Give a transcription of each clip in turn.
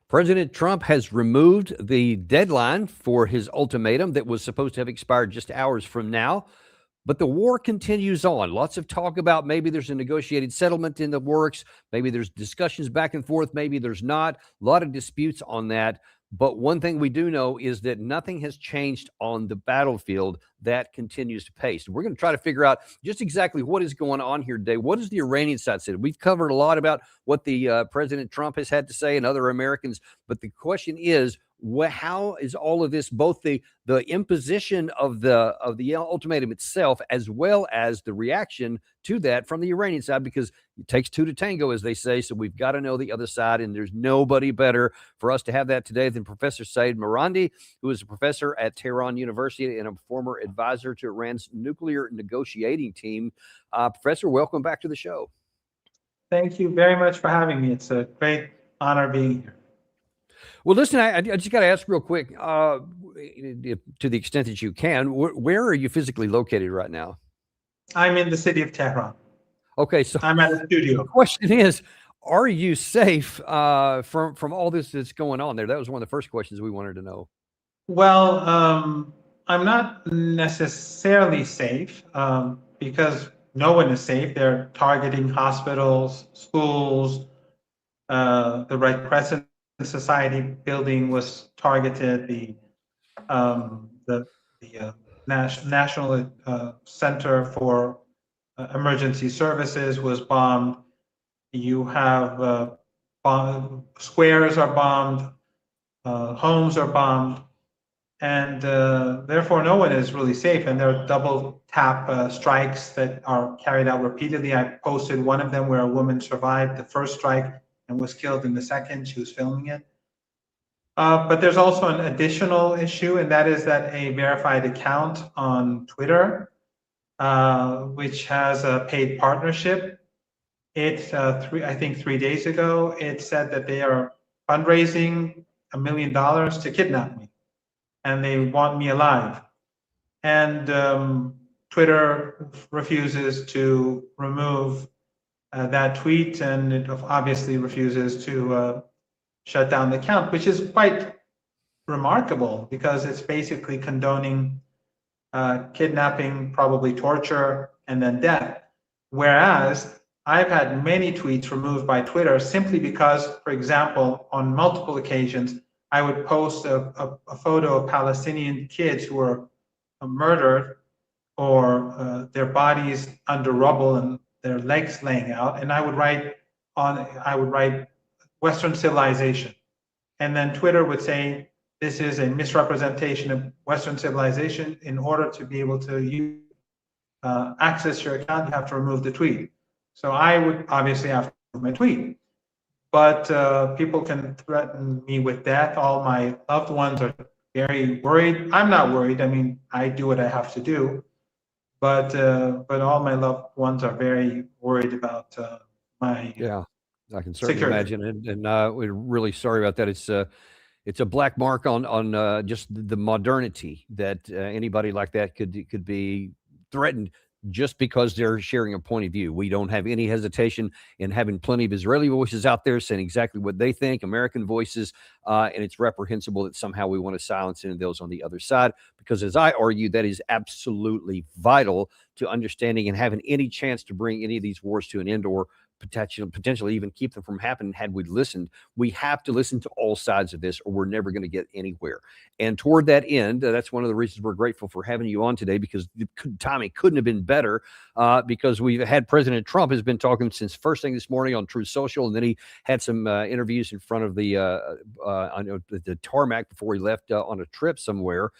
President Trump has removed the deadline for his ultimatum that was supposed to have expired just hours from now. But the war continues on. Lots of talk about maybe there's a negotiated settlement in the works. Maybe there's discussions back and forth. Maybe there's not. A lot of disputes on that. But one thing we do know is that nothing has changed on the battlefield. That continues to pace. We're going to try to figure out just exactly what is going on here today. What does the Iranian side say? We've covered a lot about what the President Trump has had to say and other Americans. But the question is, how is all of this, both the imposition of the ultimatum itself, as well as the reaction to that from the Iranian side? Because it takes two to tango, as they say. So we've got to know the other side, and there's nobody better for us to have that today than Professor Saeed Mirandi, who is a professor at Tehran University and a former advisor to Iran's nuclear negotiating team. Professor, welcome back to the show. Thank you very much for having me. It's a great honor being here. Well, listen, I just got to ask real quick, to the extent that you can, where are you physically located right now? I'm in the city of Tehran. Okay, so I'm at a studio. The question is, are you safe from all this that's going on there? That was one of the first questions we wanted to know. Well, I'm not necessarily safe because no one is safe. They're targeting hospitals, schools, the Right Crescent Society building was targeted. The National Center for Emergency Services was bombed. You have squares are bombed, homes are bombed, and therefore no one is really safe. And there are double tap strikes that are carried out repeatedly. I posted one of them where a woman survived the first strike and was killed in the second. She was filming it. But there's also an additional issue, and that is that a verified account on Twitter, which has a paid partnership, I think 3 days ago, it said that they are fundraising $1 million to kidnap me, and they want me alive. And Twitter refuses to remove that tweet, and it obviously refuses to shut down the account, which is quite remarkable because it's basically condoning kidnapping, probably torture, and then death. Whereas I've had many tweets removed by Twitter simply because, for example, on multiple occasions, I would post a photo of Palestinian kids who were murdered or their bodies under rubble and their legs laying out, and I would write Western civilization, and then Twitter would say this is a misrepresentation of Western civilization. In order to be able to access your account, you have to remove the tweet. So I would obviously have to remove my tweet, but people can threaten me with death. All my loved ones are very worried. I'm not worried. I mean, I do what I have to do. But all my loved ones are very worried about my I can certainly security. imagine, and we're really sorry about that. It's a black mark on just the modernity that anybody like that could be threatened just because they're sharing a point of view. We don't have any hesitation in having plenty of Israeli voices out there saying exactly what they think, American voices, and it's reprehensible that somehow we want to silence any of those on the other side, because as I argue, that is absolutely vital to understanding and having any chance to bring any of these wars to an end, or potentially even keep them from happening. Had we listened, we have to listen to all sides of this, or we're never going to get anywhere. And toward that end, that's one of the reasons we're grateful for having you on today, because the timing couldn't have been better, because we've had President Trump has been talking since first thing this morning on Truth Social, and then he had some interviews in front of the tarmac before he left on a trip somewhere.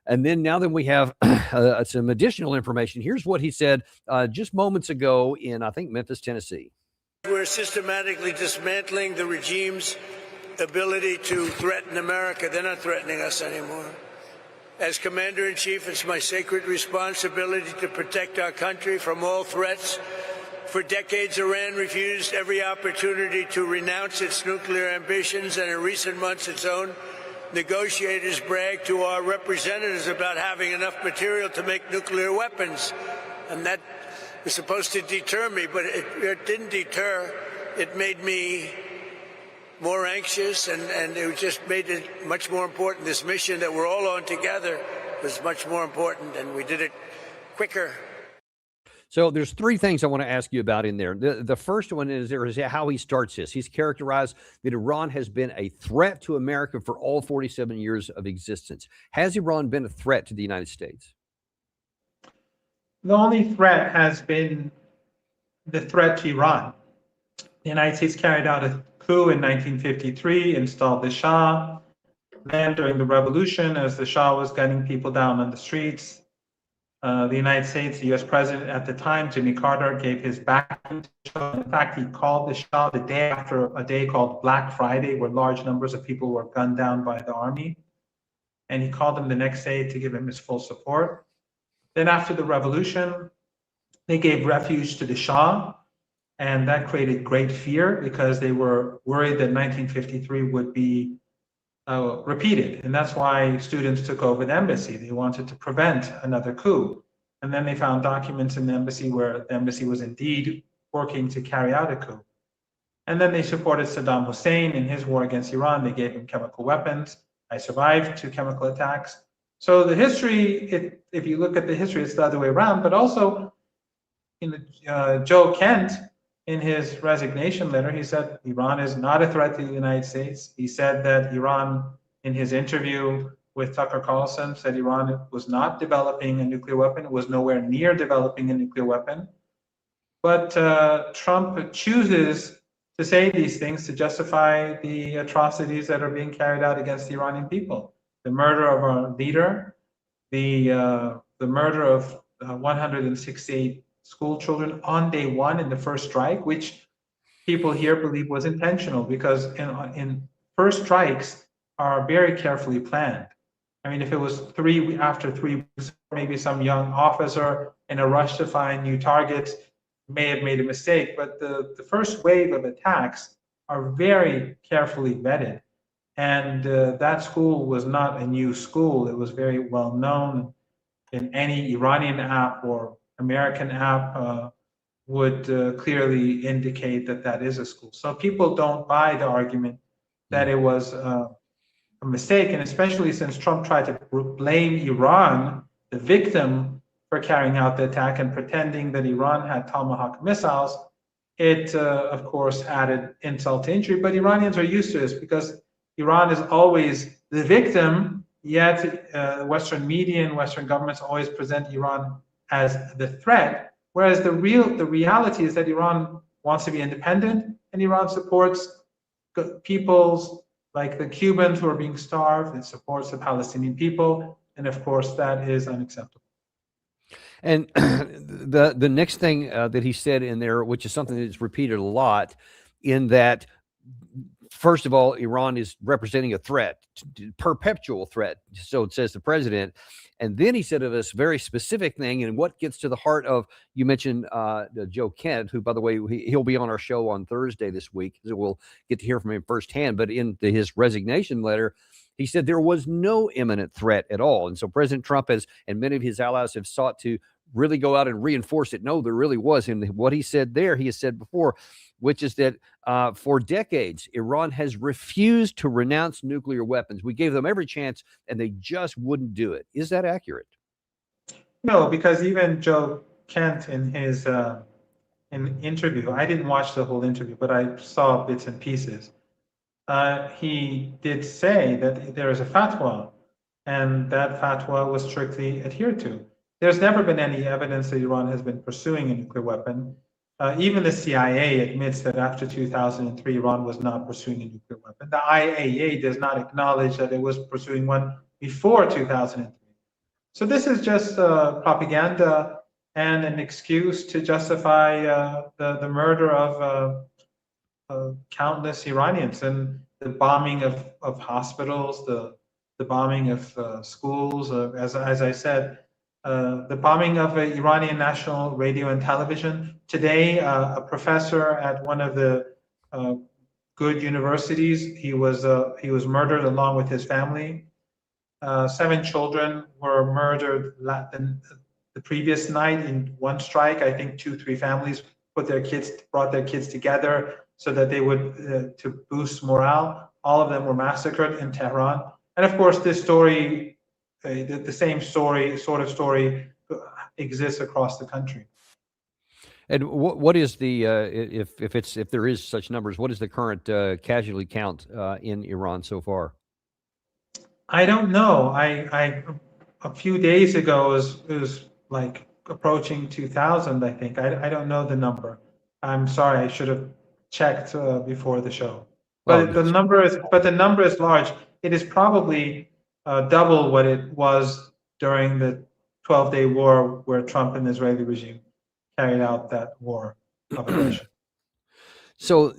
And then now that we have some additional information, here's what he said just moments ago in, I think, Memphis, Tennessee. We're systematically dismantling the regime's ability to threaten America. They're not threatening us anymore. As Commander-in-Chief, it's my sacred responsibility to protect our country from all threats. For decades, Iran refused every opportunity to renounce its nuclear ambitions, and in recent months, its own negotiators bragged to our representatives about having enough material to make nuclear weapons. And that was supposed to deter me, but it didn't deter. It made me more anxious, and it just made it much more important. This mission that we're all on together was much more important, and we did it quicker. So there's three things I want to ask you about in there. The first one is how he starts this. He's characterized that Iran has been a threat to America for all 47 years of existence. Has Iran been a threat to the United States? The only threat has been the threat to Iran. The United States carried out a coup in 1953, installed the Shah. Then during the revolution, as the Shah was gunning people down on the streets, the United States, the US president at the time, Jimmy Carter, gave his backing to the Shah. In fact, he called the Shah the day after a day called Black Friday, where large numbers of people were gunned down by the army. And he called him the next day to give him his full support. Then after the revolution, they gave refuge to the Shah, and that created great fear because they were worried that 1953 would be repeated. And that's why students took over the embassy. They wanted to prevent another coup. And then they found documents in the embassy where the embassy was indeed working to carry out a coup. And then they supported Saddam Hussein in his war against Iran. They gave him chemical weapons. I survived 2 chemical attacks. So the history, if you look at the history, it's the other way around. But also, Joe Kent, in his resignation letter, he said Iran is not a threat to the United States. He said that Iran, in his interview with Tucker Carlson, said Iran was not developing a nuclear weapon. It was nowhere near developing a nuclear weapon. But Trump chooses to say these things to justify the atrocities that are being carried out against the Iranian people. The murder of our leader, the murder of 168 school children on day one in the first strike, which people here believe was intentional because in first strikes are very carefully planned. I mean, if it was after 3 weeks, maybe some young officer in a rush to find new targets may have made a mistake, but the first wave of attacks are very carefully vetted. And that school was not a new school. It was very well known. In any Iranian app or American app would clearly indicate that that is a school. So people don't buy the argument that it was a mistake, and especially since Trump tried to blame Iran, the victim, for carrying out the attack and pretending that Iran had Tomahawk missiles, it of course added insult to injury. But Iranians are used to this because Iran is always the victim, yet Western media and Western governments always present Iran as the threat, whereas the reality is that Iran wants to be independent, and Iran supports peoples like the Cubans who are being starved. It supports the Palestinian people, and of course that is unacceptable. And the next thing that he said in there, which is something that's repeated a lot, in that, first of all, Iran is representing a threat, perpetual threat. So it says the president. And then he said of this very specific thing, and what gets to the heart of, you mentioned Joe Kent, who, by the way, he'll be on our show on Thursday this week. So we'll get to hear from him firsthand. But in his resignation letter, he said there was no imminent threat at all. And so President Trump and many of his allies have sought to really go out and reinforce it. No, there really was. And what he said there, he has said before, which is that for decades, Iran has refused to renounce nuclear weapons. We gave them every chance, and they just wouldn't do it. Is that accurate? No, because even Joe Kent in his interview, I didn't watch the whole interview, but I saw bits and pieces. He did say that there is a fatwa, and that fatwa was strictly adhered to. There's never been any evidence that Iran has been pursuing a nuclear weapon. Even the CIA admits that after 2003, Iran was not pursuing a nuclear weapon. The IAEA does not acknowledge that it was pursuing one before 2003. So this is just propaganda and an excuse to justify the murder of countless Iranians and the bombing of hospitals, the bombing of schools, as I said, the bombing of Iranian national radio and television. Today, a professor at one of the good universities, he was murdered along with his family. 7 children were murdered the previous night in one strike. I think 2-3 families brought their kids together, so that they would to boost morale. All of them were massacred in Tehran. And of course, this story, the same story, sort of story, exists across the country. And what is the if there is such numbers, what is the current casualty count in Iran so far? I don't know. I a few days ago it was like approaching 2,000. I think I don't know the number. I'm sorry. I should have checked before the show. But the number is large. It is probably double what it was during the 12-day war where Trump and the Israeli regime carried out that war of aggression. So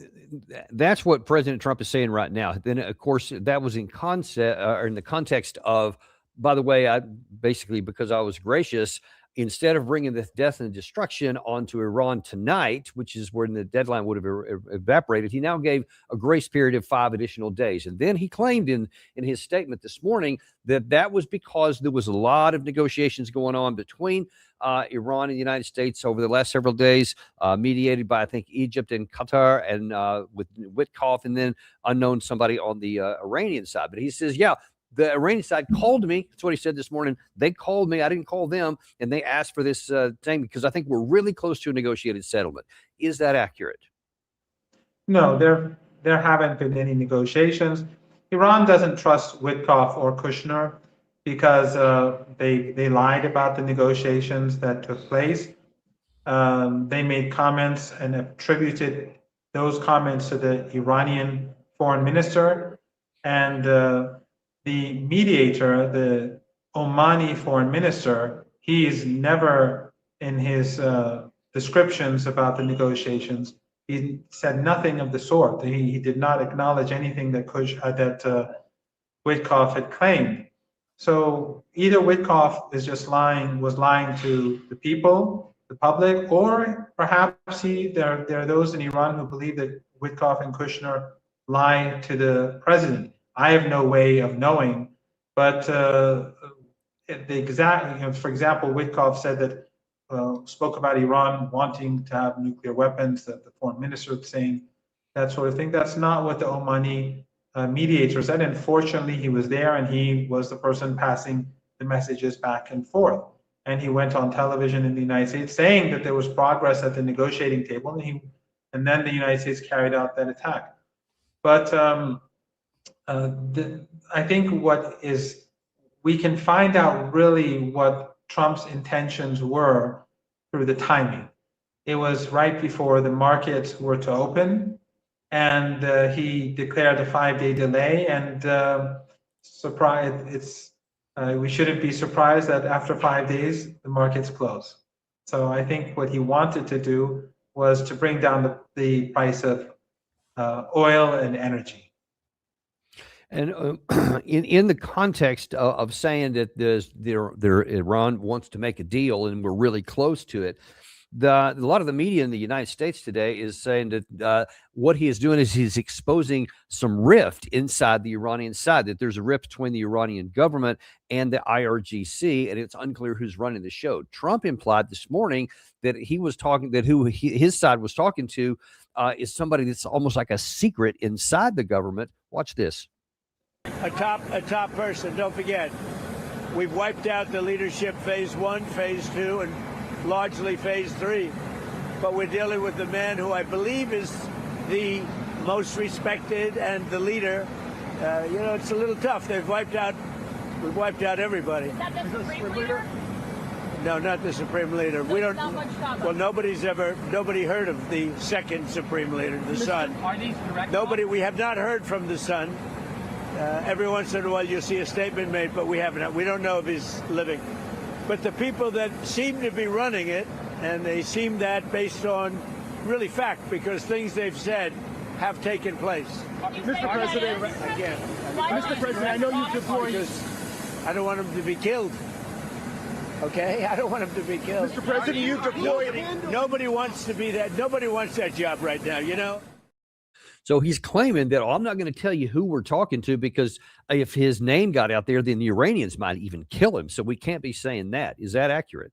that's what President Trump is saying right now. Then, of course, that was in concept or in the context of, by the way, I basically, because I was gracious, instead of bringing the death and destruction onto Iran tonight, which is when the deadline would have evaporated, he now gave a grace period of 5 additional days. And then he claimed in his statement this morning that that was because there was a lot of negotiations going on between Iran and the United States over the last several days, mediated by, I think, Egypt and Qatar, and with Witkoff, and then unknown somebody on the Iranian side. But he says, yeah, the Iranian side called me. That's what he said this morning. They called me. I didn't call them. And they asked for this thing because I think we're really close to a negotiated settlement. Is that accurate? No, there haven't been any negotiations. Iran doesn't trust Witkoff or Kushner because they lied about the negotiations that took place. They made comments and attributed those comments to the Iranian foreign minister, and the mediator, the Omani foreign minister, he is never in his descriptions about the negotiations. He said nothing of the sort. He did not acknowledge anything that Witkoff had claimed. So either Witkoff is just was lying to the people, the public, or perhaps there are those in Iran who believe that Witkoff and Kushner lie to the president. I have no way of knowing, but the exact, for example, Witkoff said that spoke about Iran wanting to have nuclear weapons, that the foreign minister was saying that sort of thing. That's not what the Omani mediator said. And fortunately, he was there and he was the person passing the messages back and forth. And he went on television in the United States saying that there was progress at the negotiating table, and then the United States carried out that attack. But I think we can find out really what Trump's intentions were through the timing. It was right before the markets were to open, and he declared a 5-day delay. And we shouldn't be surprised that after 5 days the markets close. So I think what he wanted to do was to bring down the price of oil and energy. And in the context of saying that Iran wants to make a deal and we're really close to it, a lot of the media in the United States today is saying that what he is doing is he's exposing some rift inside the Iranian side, that there's a rift between the Iranian government and the IRGC, and it's unclear who's running the show. Trump implied this morning that his side was talking to is somebody that's almost like a secret inside the government. Watch this. A top person. Don't forget, we've wiped out the leadership phase 1, phase 2, and largely phase 3. But we're dealing with the man who I believe is the most respected and the leader. It's a little tough. We've wiped out everybody. Is that the Supreme Leader? No, not the Supreme Leader. We don't. Not much talk. Well, nobody heard of the second Supreme Leader, the son. Are these direct? We have not heard from the son. Every once in a while you'll see a statement made, but we don't know if he's living. But the people that seem to be running it, and they seem that based on really fact, because things they've said have taken place. Mr. President, Again, Mr. President, I know you've deployed. because I don't want him to be killed. Okay, I don't want him to be killed. Mr. President, you've deployed. Nobody wants to be that. Nobody wants that job right now. You know. So he's claiming that, I'm not going to tell you who we're talking to, because if his name got out there, then the Iranians might even kill him. So we can't be saying that. Is that accurate?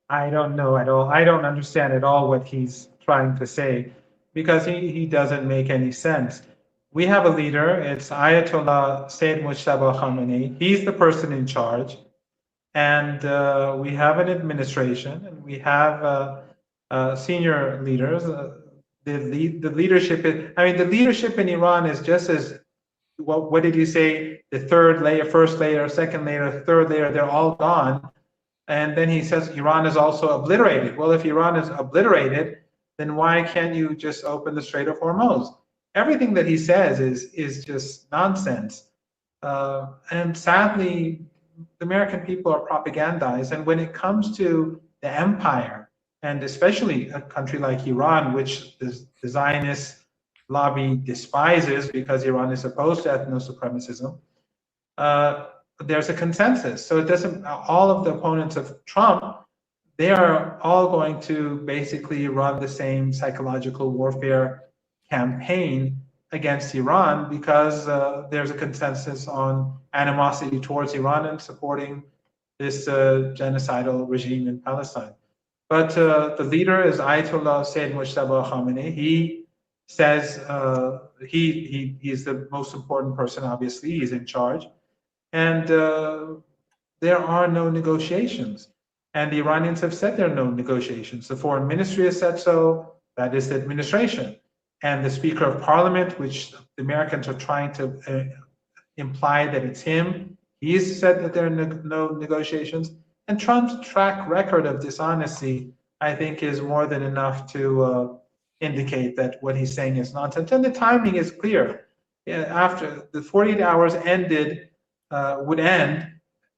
I don't know at all. I don't understand at all what he's trying to say. because he doesn't make any sense. We have a leader, it's Ayatollah Sayyid Mujtaba Khamenei. He's the person in charge. And we have an administration, and we have senior leaders. The leadership the leadership in Iran is just as, what did you say? The third layer, first layer, second layer, third layer, they're all gone. And then he says Iran is also obliterated. Well, if Iran is obliterated, then why can't you just open the Strait of Hormuz? Everything that he says is just nonsense. And sadly, the American people are propagandized. And when it comes to the empire, and especially a country like Iran, which the Zionist lobby despises because Iran is opposed to ethno-supremacism, there's a consensus. So it doesn't, all of the opponents of Trump, they are all going to basically run the same psychological warfare campaign against Iran because there's a consensus on animosity towards Iran and supporting this genocidal regime in Palestine. But the leader is Ayatollah Sayyid Mujtaba Khamenei. He says he's the most important person, obviously, he's in charge. And there are no negotiations. And the Iranians have said there are no negotiations. The foreign ministry has said so, that is the administration. And the Speaker of Parliament, which the Americans are trying to imply that it's him, he's said that there are no negotiations. And Trump's track record of dishonesty, I think, is more than enough to indicate that what he's saying is nonsense. And the timing is clear. After the 48 hours would end,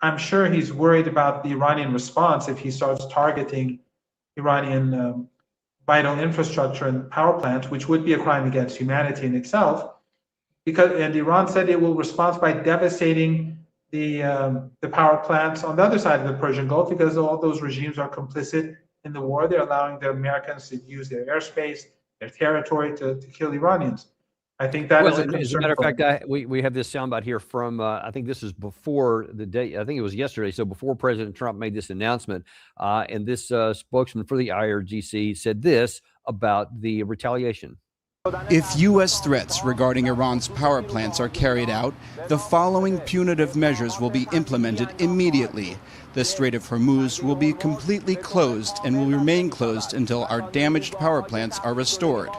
I'm sure he's worried about the Iranian response if he starts targeting Iranian vital infrastructure and power plants, which would be a crime against humanity in itself. And Iran said it will respond by devastating the power plants on the other side of the Persian Gulf, because all those regimes are complicit in the war. They're allowing the Americans to use their airspace, their territory to kill Iranians. I think that is a concern. As a matter of fact, we have this soundbite here from, I think this is before the day, I think it was yesterday, so before President Trump made this announcement, and this spokesman for the IRGC said this about the retaliation. If U.S. threats regarding Iran's power plants are carried out, the following punitive measures will be implemented immediately. The Strait of Hormuz will be completely closed and will remain closed until our damaged power plants are restored.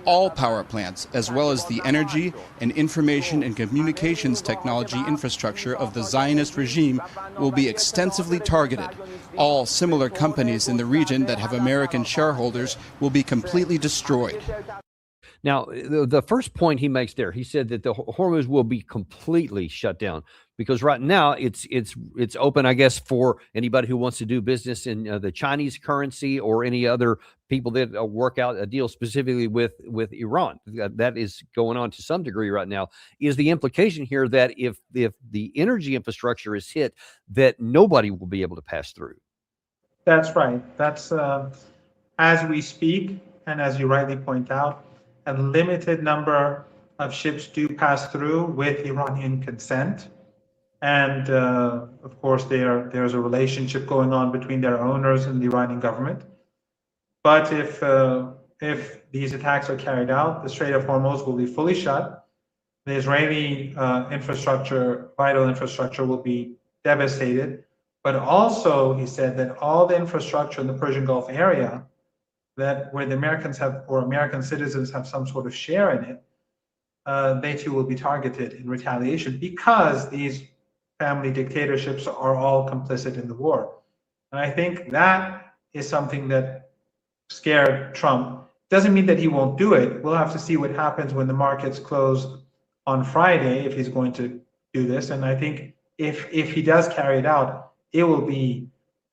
All power plants, as well as the energy and information and communications technology infrastructure of the Zionist regime, will be extensively targeted. All similar companies in the region that have American shareholders will be completely destroyed. Now, the first point he makes there, he said that the Hormuz will be completely shut down because right now it's open, I guess, for anybody who wants to do business in the Chinese currency or any other people that work out a deal specifically with Iran. That is going on to some degree right now. Is the implication here that if the energy infrastructure is hit, that nobody will be able to pass through? That's right. That's as we speak, and as you rightly point out, a limited number of ships do pass through with Iranian consent. And of course, there's a relationship going on between their owners and the Iranian government. But if these attacks are carried out, the Strait of Hormuz will be fully shut. The Israeli vital infrastructure will be devastated. But also, he said that all the infrastructure in the Persian Gulf area where the Americans have, or American citizens have some sort of share in it, they too will be targeted in retaliation because these family dictatorships are all complicit in the war. And I think that is something that scared Trump. Doesn't mean that he won't do it. We'll have to see what happens when the markets close on Friday, if he's going to do this. And I think if he does carry it out, it will be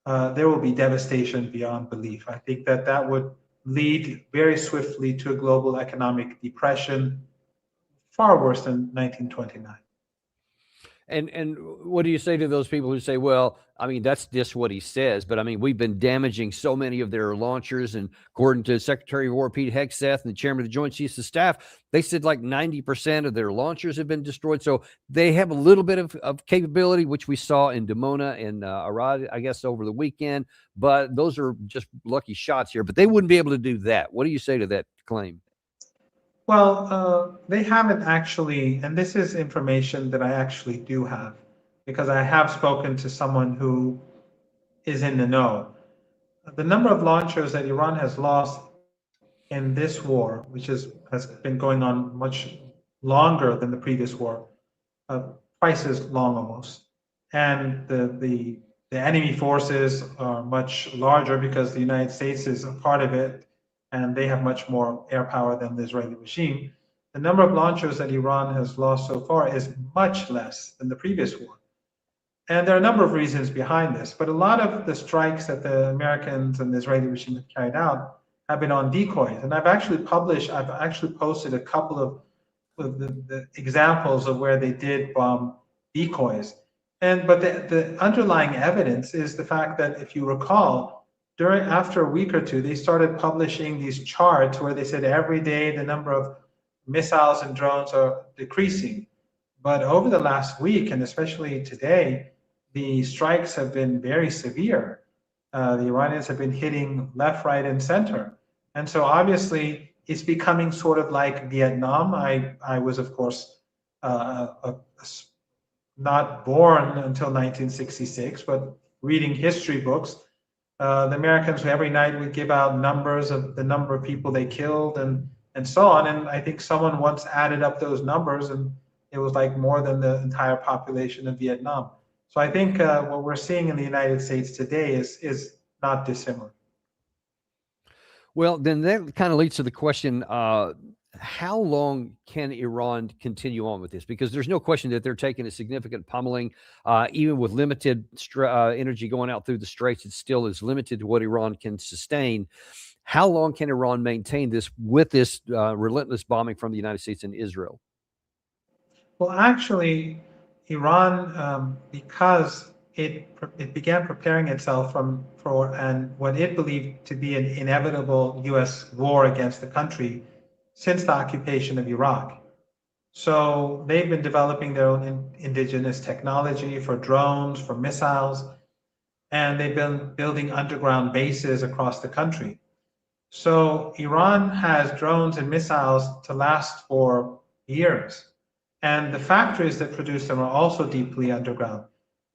there will be devastation beyond belief. I think that would lead very swiftly to a global economic depression, far worse than 1929. And what do you say to those people who say, well, I mean, that's just what he says, but I mean, we've been damaging so many of their launchers, and according to Secretary of War Pete Hegseth and the chairman of the Joint Chiefs of Staff, they said like 90% of their launchers have been destroyed. So they have a little bit of capability, which we saw in Dimona and Arad, I guess, over the weekend, but those are just lucky shots here, but they wouldn't be able to do that. What do you say to that claim? Well, they haven't actually, and this is information that I actually do have, because I have spoken to someone who is in the know. The number of launchers that Iran has lost in this war, which has been going on much longer than the previous war, twice as long almost. And the enemy forces are much larger because the United States is a part of it, and they have much more air power than the Israeli regime. The number of launchers that Iran has lost so far is much less than the previous war. And there are a number of reasons behind this, but a lot of the strikes that the Americans and the Israeli regime have carried out have been on decoys. And I've actually posted a couple of the examples of where they did bomb decoys. But the underlying evidence is the fact that, if you recall, after a week or two, they started publishing these charts where they said every day the number of missiles and drones are decreasing. But over the last week, and especially today, the strikes have been very severe. The Iranians have been hitting left, right, and center. And so obviously it's becoming sort of like Vietnam. I was, of course, not born until 1966, but reading history books. The Americans every night would give out numbers of the number of people they killed and so on. And I think someone once added up those numbers, and it was like more than the entire population of Vietnam. So I think what we're seeing in the United States today is not dissimilar. Well, then that kind of leads to the question, how long can Iran continue on with this? Because there's no question that they're taking a significant pummeling, even with limited energy going out through the straits. It still is limited to what Iran can sustain. How long can Iran maintain this with this relentless bombing from the United States and Israel? Well, actually, Iran, because it began preparing itself for what it believed to be an inevitable U.S. war against the country since the occupation of Iraq. So they've been developing their own indigenous technology for drones, for missiles, and they've been building underground bases across the country. So Iran has drones and missiles to last for years. And the factories that produce them are also deeply underground.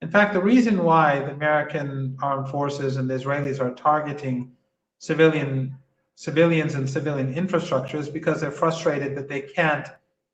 In fact, the reason why the American armed forces and the Israelis are targeting civilians and civilian infrastructure is because they're frustrated that they can't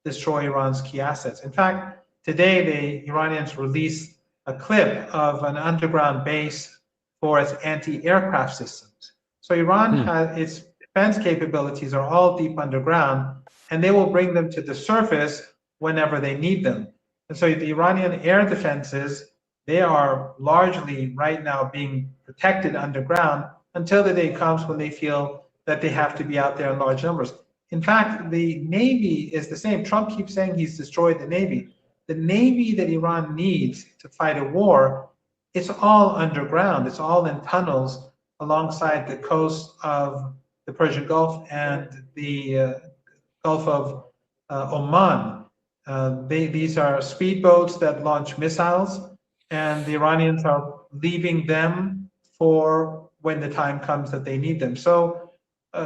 destroy Iran's key assets. In fact, today the Iranians released a clip of an underground base for its anti-aircraft systems. So Iran has its defense capabilities are all deep underground, and they will bring them to the surface whenever they need them. And so the Iranian air defenses, they are largely right now being protected underground until the day comes when they feel that they have to be out there in large numbers. In fact, the Navy is the same. Trump keeps saying he's destroyed the Navy. The Navy that Iran needs to fight a war, it's all underground. It's all in tunnels alongside the coast of the Persian Gulf and the Gulf of Oman. These are speedboats that launch missiles, and the Iranians are leaving them for when the time comes that they need them. So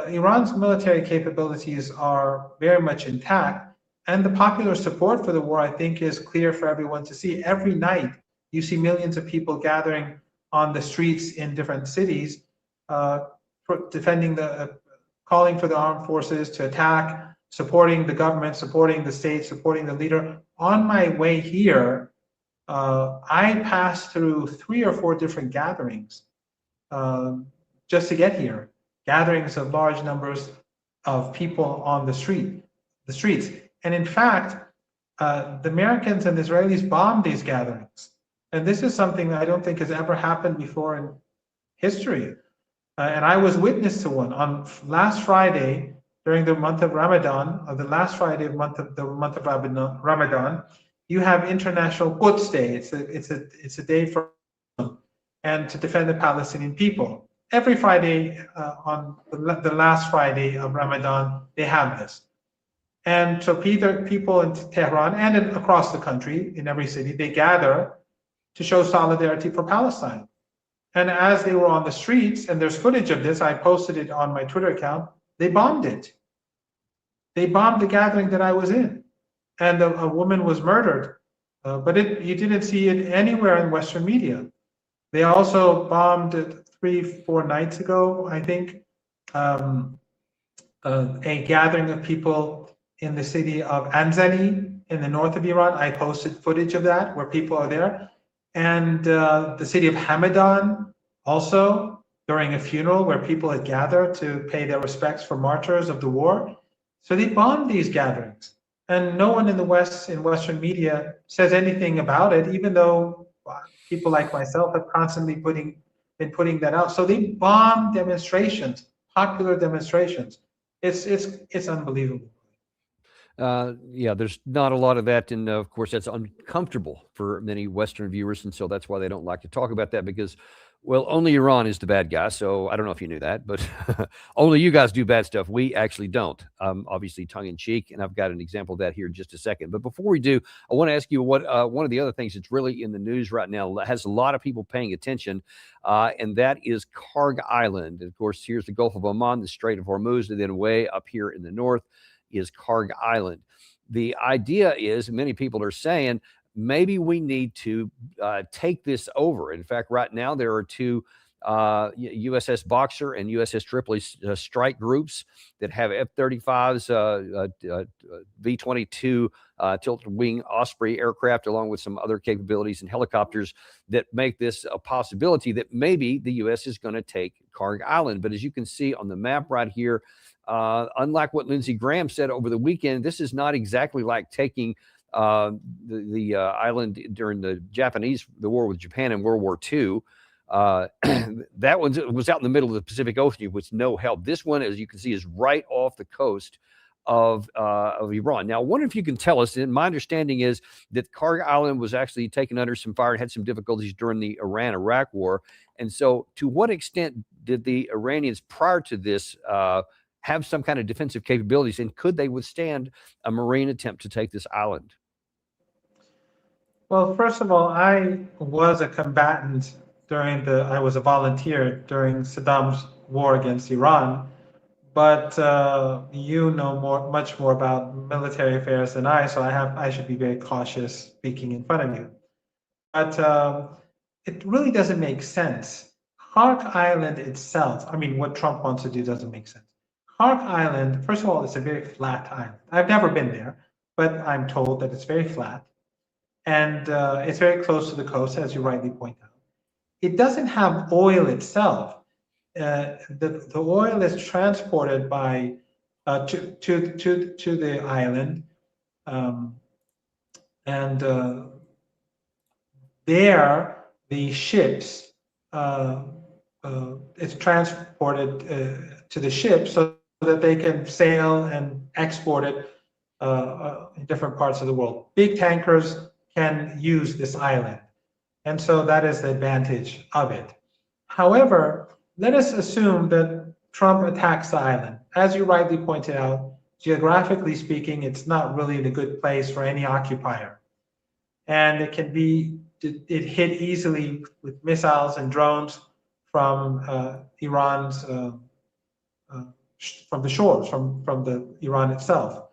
Iran's military capabilities are very much intact, and the popular support for the war, I think, is clear for everyone to see. Every night, you see millions of people gathering on the streets in different cities, defending calling for the armed forces to attack, supporting the government, supporting the state, supporting the leader. On my way here, I passed through 3 or 4 different gatherings just to get here. Gatherings of large numbers of people on the streets. And in fact, the Americans and the Israelis bombed these gatherings. And this is something that I don't think has ever happened before in history. And I was witness to one on last Friday during the month of Ramadan, the last Friday of the month of Ramadan. You have International Quds Day. It's a day for and to defend the Palestinian people. Every Friday on the last Friday of Ramadan, they have this. And so people in Tehran and across the country, in every city, they gather to show solidarity for Palestine. And as they were on the streets, and there's footage of this, I posted it on my Twitter account, they bombed it. They bombed the gathering that I was in, and a woman was murdered. But you didn't see it anywhere in Western media. They also bombed it 3-4 nights ago, I think, a gathering of people in the city of Anzali in the north of Iran. I posted footage of that where people are there. And the city of Hamadan also during a funeral where people had gathered to pay their respects for martyrs of the war. So they bombed these gatherings. And no one in the West, in Western media, says anything about it, even though people like myself have constantly been putting that out. So they bomb demonstrations, popular demonstrations. It's unbelievable. Yeah, there's not a lot of that, and of course that's uncomfortable for many Western viewers, and so that's why they don't like to talk about that because, well, only Iran is the bad guy. So I don't know if you knew that, but only you guys do bad stuff. We actually don't. Obviously, tongue in cheek, and I've got an example of that here in just a second. But before we do, I want to ask you what one of the other things that's really in the news right now has a lot of people paying attention, and that is Karg Island. And of course, here's the Gulf of Oman, the Strait of Hormuz, and then way up here in the north is Karg Island. The idea is, many people are saying, maybe we need to take this over. In fact, right now there are two USS Boxer and USS Tripoli strike groups that have F-35s, V-22 tilt-wing Osprey aircraft, along with some other capabilities and helicopters that make this a possibility that maybe the U.S. is going to take Karg Island. But as you can see on the map right here, unlike what Lindsey Graham said over the weekend, this is not exactly like taking the island during the war with Japan in World War II. That one was out in the middle of the Pacific Ocean with no help. This one, as you can see, is right off the coast of Iran. Now, I wonder if you can tell us, and my understanding is that Karg Island was actually taken under some fire and had some difficulties during the Iran-Iraq war. And so to what extent did the Iranians prior to this have some kind of defensive capabilities, and could they withstand a Marine attempt to take this island? Well, first of all, I was a combatant I was a volunteer during Saddam's war against Iran, but you know much more about military affairs than I, so I should be very cautious speaking in front of you. But it really doesn't make sense. Karg Island itself, I mean, what Trump wants to do doesn't make sense. Karg Island, first of all, it's a very flat island. I've never been there, but I'm told that it's very flat. And it's very close to the coast, as you rightly point out. It doesn't have oil itself. The oil is transported by to the island, and there the ships it's transported to the ship so that they can sail and export it in different parts of the world. Big tankers can use this island. And so that is the advantage of it. However, let us assume that Trump attacks the island. As you rightly pointed out, geographically speaking, it's not really in a good place for any occupier. And it hit easily with missiles and drones from Iran's, from the shores, from the Iran itself.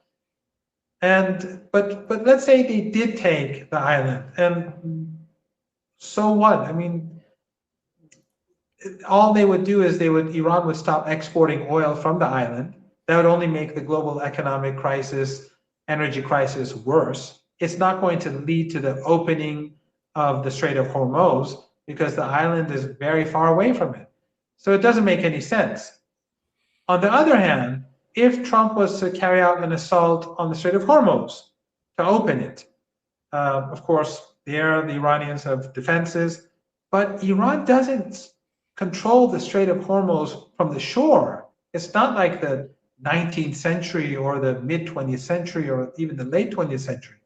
But let's say they did take the island, and so what? I mean, all they would do is Iran would stop exporting oil from the island. That would only make the global economic crisis, energy crisis worse. It's not going to lead to the opening of the Strait of Hormuz because the island is very far away from it. So it doesn't make any sense. On the other hand, if Trump was to carry out an assault on the Strait of Hormuz to open it, of course, there the Iranians have defenses, but Iran doesn't control the Strait of Hormuz from the shore. It's not like the 19th century or the mid-20th century or even the late 20th century.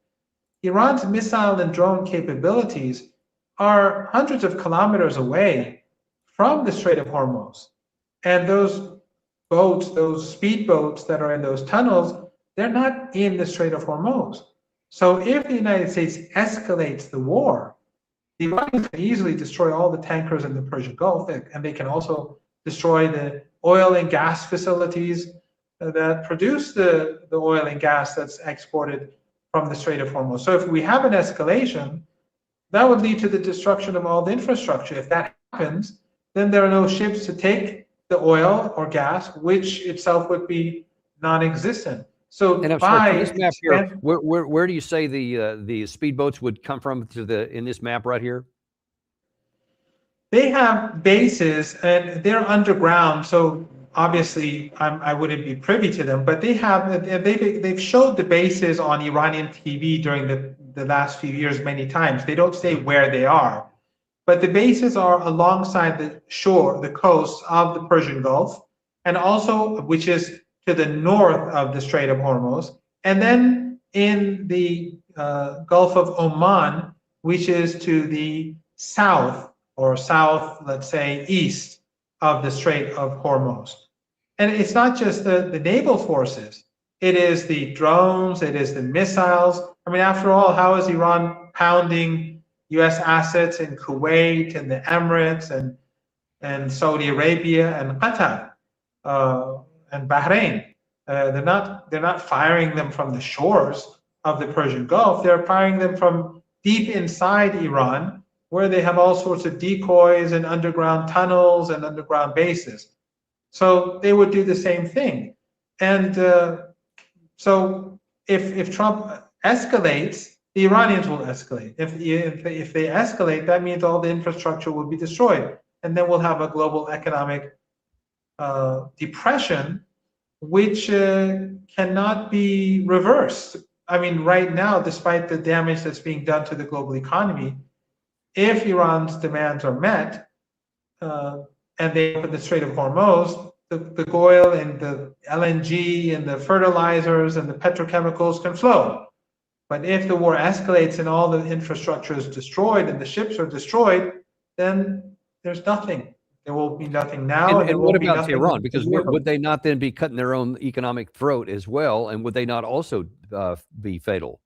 Iran's missile and drone capabilities are hundreds of kilometers away from the Strait of Hormuz. And those boats, those speedboats that are in those tunnels, they're not in the Strait of Hormuz. So if the United States escalates the war, the Iranians can easily destroy all the tankers in the Persian Gulf, and they can also destroy the oil and gas facilities that produce the oil and gas that's exported from the Strait of Hormuz. So if we have an escalation, that would lead to the destruction of all the infrastructure. If that happens, then there are no ships to take the oil or gas, which itself would be non-existent. So And I'm sorry, from this map here, where do you say the speedboats would come from in this map right here? they have bases and they're underground. So obviously I wouldn't be privy to them, but they've showed the bases on Iranian TV during the last few years many times. They don't say where they are, but the bases are alongside the shore, the coast of the Persian Gulf, and also which is to the north of the Strait of Hormuz, and then in the Gulf of Oman, which is to the south, or south, let's say, east of the Strait of Hormuz. And it's not just the naval forces. It is the drones, it is the missiles. I mean, after all, how is Iran pounding US assets in Kuwait and the Emirates and Saudi Arabia and Qatar and Bahrain? They're not firing them from the shores of the Persian Gulf. They're firing them from deep inside Iran, where they have all sorts of decoys and underground tunnels and underground bases. So they would do the same thing. And so if Trump escalates, the Iranians will escalate. If they escalate, that means all the infrastructure will be destroyed. And then we'll have a global economic depression, which cannot be reversed. I mean, right now, despite the damage that's being done to the global economy, if Iran's demands are met and they open the Strait of Hormuz, the oil and the LNG and the fertilizers and the petrochemicals can flow. But if the war escalates and all the infrastructure is destroyed and the ships are destroyed, then there's nothing. There will be nothing now. And what about Iran? Because would they not then be cutting their own economic throat as well? And would they not also be fatal?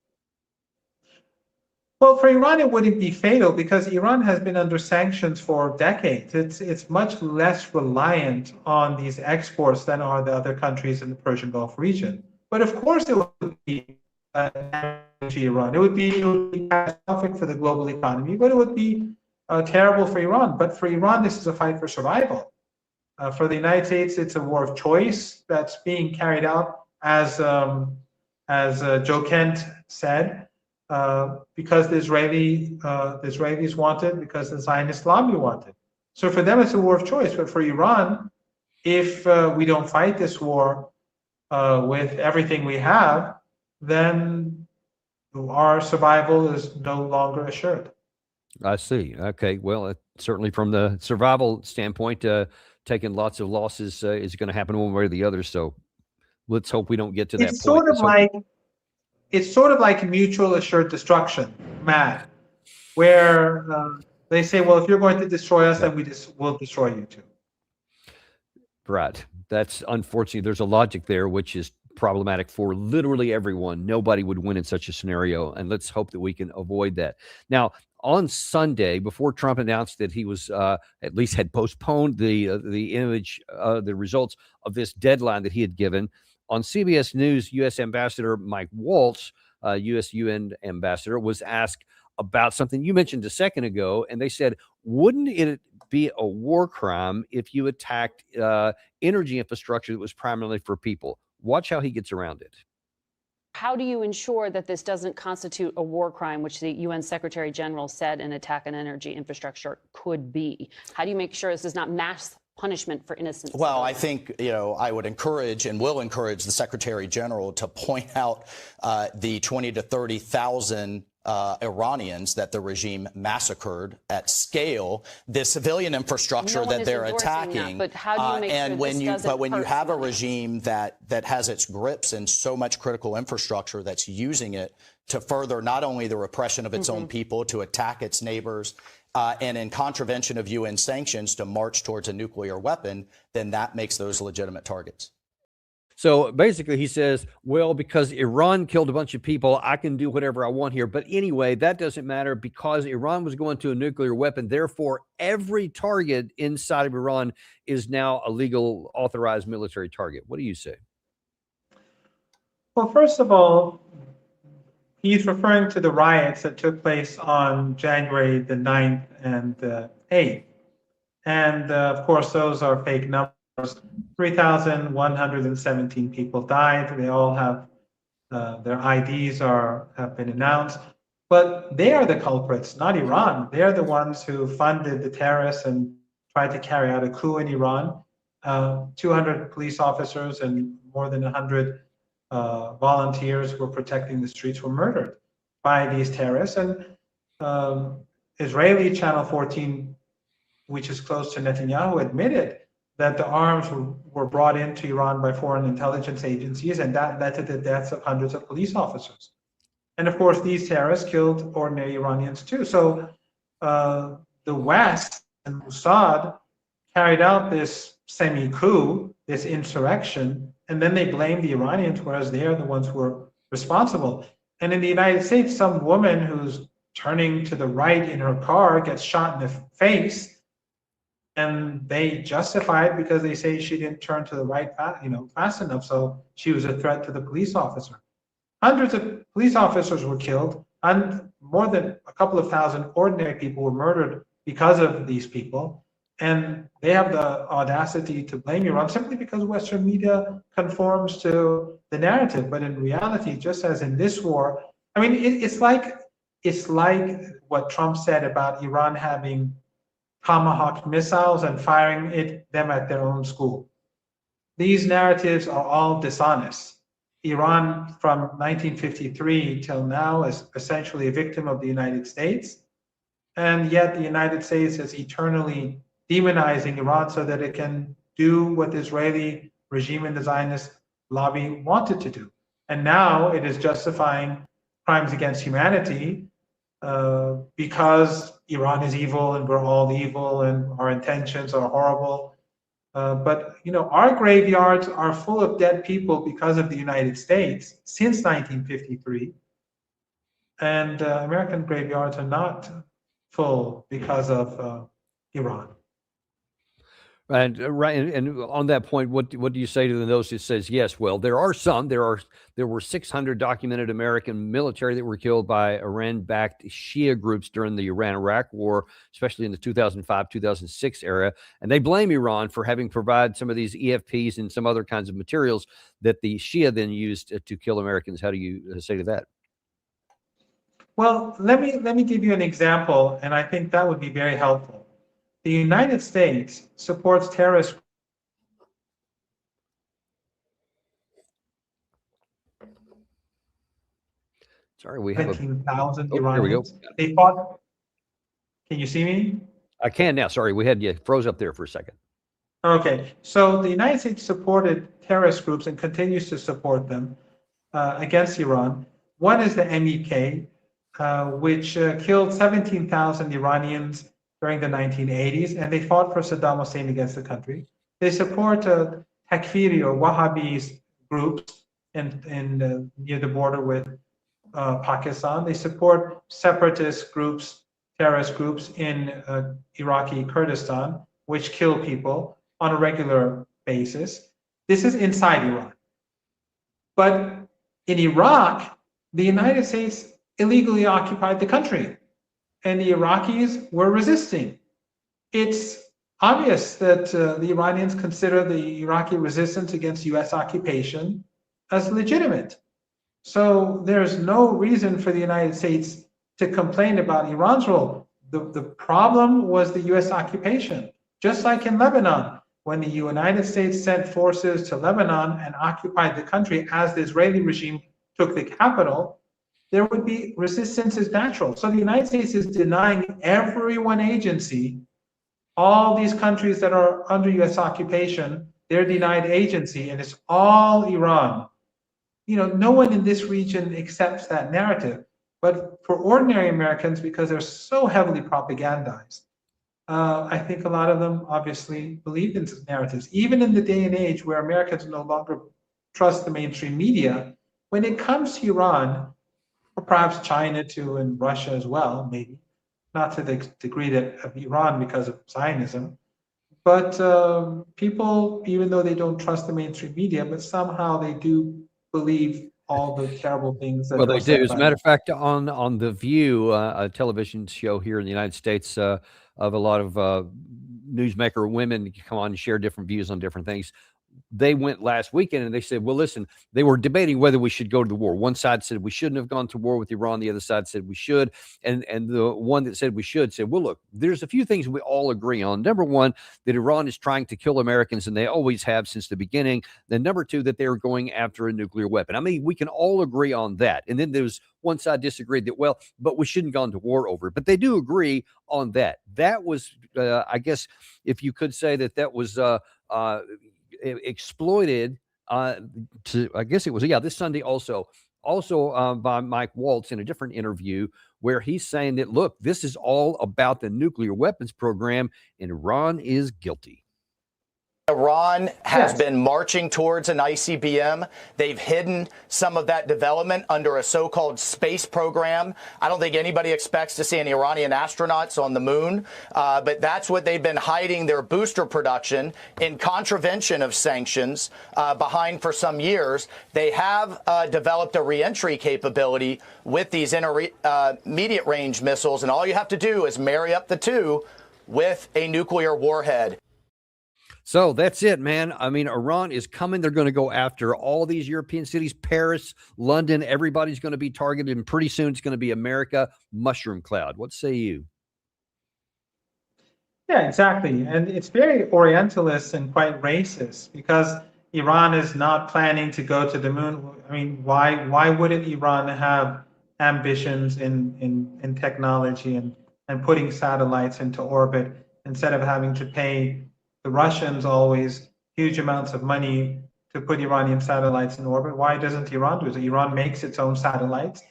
Well, for Iran, it wouldn't be fatal because Iran has been under sanctions for decades. It's much less reliant on these exports than are the other countries in the Persian Gulf region. But of course, it would be to Iran. It would be catastrophic for the global economy, but it would be terrible for Iran. But for Iran, this is a fight for survival. For the United States, it's a war of choice that's being carried out, as Joe Kent said. Because the Israelis want it, because the Zionist lobby want it. So for them, it's a war of choice. But for Iran, if we don't fight this war with everything we have, then our survival is no longer assured. I see. Okay. Well, certainly from the survival standpoint, taking lots of losses is going to happen one way or the other. So let's hope we don't get to that point. It's sort of like mutual assured destruction, Matt, where they say, well, if you're going to destroy us, then we'll destroy you too. Right. That's unfortunately, there's a logic there, which is problematic for literally everyone. Nobody would win in such a scenario. And let's hope that we can avoid that. Now, on Sunday, before Trump announced that he was at least had postponed the results of this deadline that he had given, on CBS News, U.S. Ambassador Mike Waltz, U.S. UN ambassador, was asked about something you mentioned a second ago, and they said, wouldn't it be a war crime if you attacked energy infrastructure that was primarily for people? Watch how he gets around it. How do you ensure that this doesn't constitute a war crime, which the UN Secretary General said an attack on energy infrastructure could be? How do you make sure this is not mass punishment for innocent civilians? Well, I think, I would encourage and will encourage the Secretary General to point out the 20 to 30,000 Iranians that the regime massacred at scale, the civilian infrastructure that they're attacking. That, but how do you make sure when you have a regime that has its grips in so much critical infrastructure that's using it to further not only the repression of its own people, to attack its neighbors, and in contravention of UN sanctions to march towards a nuclear weapon, then that makes those legitimate targets. So basically he says, well, because Iran killed a bunch of people, I can do whatever I want here. But anyway, that doesn't matter because Iran was going to a nuclear weapon. Therefore, every target inside of Iran is now a legal authorized military target. What do you say? Well, first of all, he's referring to the riots that took place on January the 9th and the 8th. And of course, those are fake numbers. 3,117 people died. They all have their IDs have been announced. But they are the culprits, not Iran. They're the ones who funded the terrorists and tried to carry out a coup in Iran. 200 police officers and more than 100 volunteers who were protecting the streets were murdered by these terrorists. And Israeli Channel 14, which is close to Netanyahu, admitted that the arms were brought into Iran by foreign intelligence agencies, and that led to the deaths of hundreds of police officers. And of course, these terrorists killed ordinary Iranians too. So the West and Mossad carried out this semi-coup, this insurrection, and then they blamed the Iranians, whereas they are the ones who were responsible. And in the United States, some woman who's turning to the right in her car gets shot in the face, and they justify it because they say she didn't turn to the right, fast enough, so she was a threat to the police officer. Hundreds of police officers were killed, and more than a couple of thousand ordinary people were murdered because of these people. And they have the audacity to blame Iran simply because Western media conforms to the narrative. But in reality, just as in this war, I mean, it's like what Trump said about Iran having Tomahawk missiles and firing them at their own school. These narratives are all dishonest. Iran from 1953 till now is essentially a victim of the United States. And yet the United States is eternally demonizing Iran so that it can do what the Israeli regime and the Zionist lobby wanted to do. And now it is justifying crimes against humanity because Iran is evil and we're all evil and our intentions are horrible. But our graveyards are full of dead people because of the United States since 1953. And American graveyards are not full because of Iran. And and on that point, what do you say to those who says yes? Well, there were 600 documented American military that were killed by Iran-backed Shia groups during the Iran-Iraq War, especially in the 2005-2006 era, and they blame Iran for having provided some of these EFPs and some other kinds of materials that the Shia then used to kill Americans. How do you say to that? Well, let me give you an example, and I think that would be very helpful. The United States supports terrorists. Sorry, we have 17,000 Iranians. There we go. They fought. Can you see me? I can now. Sorry, we had you froze up there for a second. Okay, so the United States supported terrorist groups and continues to support them against Iran. One is the MEK, which killed 17,000 Iranians during the 1980s, and they fought for Saddam Hussein against the country. They support Takfiri or Wahhabi groups in near the border with Pakistan. They support separatist groups, terrorist groups in Iraqi Kurdistan, which kill people on a regular basis. This is inside Iran. But in Iraq, the United States illegally occupied the country, and the Iraqis were resisting. It's obvious that the Iranians consider the Iraqi resistance against US occupation as legitimate. So there's no reason for the United States to complain about Iran's role. The problem was the US occupation. Just like in Lebanon, when the United States sent forces to Lebanon and occupied the country as the Israeli regime took the capital, there would be resistance is natural. So the United States is denying every one agency, all these countries that are under US occupation, they're denied agency, and it's all Iran. No one in this region accepts that narrative. But for ordinary Americans, because they're so heavily propagandized, I think a lot of them obviously believe in these narratives. Even in the day and age where Americans no longer trust the mainstream media, when it comes to Iran, or perhaps China too, and Russia as well, maybe, not to the degree of Iran because of Zionism, but people, even though they don't trust the mainstream media, but somehow they do believe all the terrible things that Well, were they said do. As a by matter them. of fact, on The View, a television show here in the United States, of a lot of newsmaker women come on and share different views on different things. They went last weekend and they said, well, listen, they were debating whether we should go to the war. One side said we shouldn't have gone to war with Iran. The other side said we should. And the one that said we should said, well, look, there's a few things we all agree on. Number one, that Iran is trying to kill Americans, and they always have since the beginning. Then number two, that they're going after a nuclear weapon. I mean, we can all agree on that. And then there's one side disagreed that, well, but we shouldn't have gone to war over it. But they do agree on that. That was, I guess, if you could say that was exploited to, I guess it was, this Sunday also by Mike Waltz in a different interview, where he's saying that, look, this is all about the nuclear weapons program and Iran is guilty. Iran has been marching towards an ICBM. They've hidden some of that development under a so-called space program. I don't think anybody expects to see any Iranian astronauts on the moon, but that's what they've been hiding their booster production in contravention of sanctions behind for some years. They have developed a reentry capability with these intermediate range missiles, and all you have to do is marry up the two with a nuclear warhead. So that's it, man. I mean, Iran is coming. They're going to go after all these European cities, Paris, London. Everybody's going to be targeted, and pretty soon it's going to be America. Mushroom cloud. What say you? Yeah, exactly. And it's very Orientalist and quite racist, because Iran is not planning to go to the moon. I mean, why wouldn't Iran have ambitions in technology and putting satellites into orbit, instead of having to pay the Russians always huge amounts of money to put Iranian satellites in orbit? Why doesn't Iran do it? Iran makes its own satellites,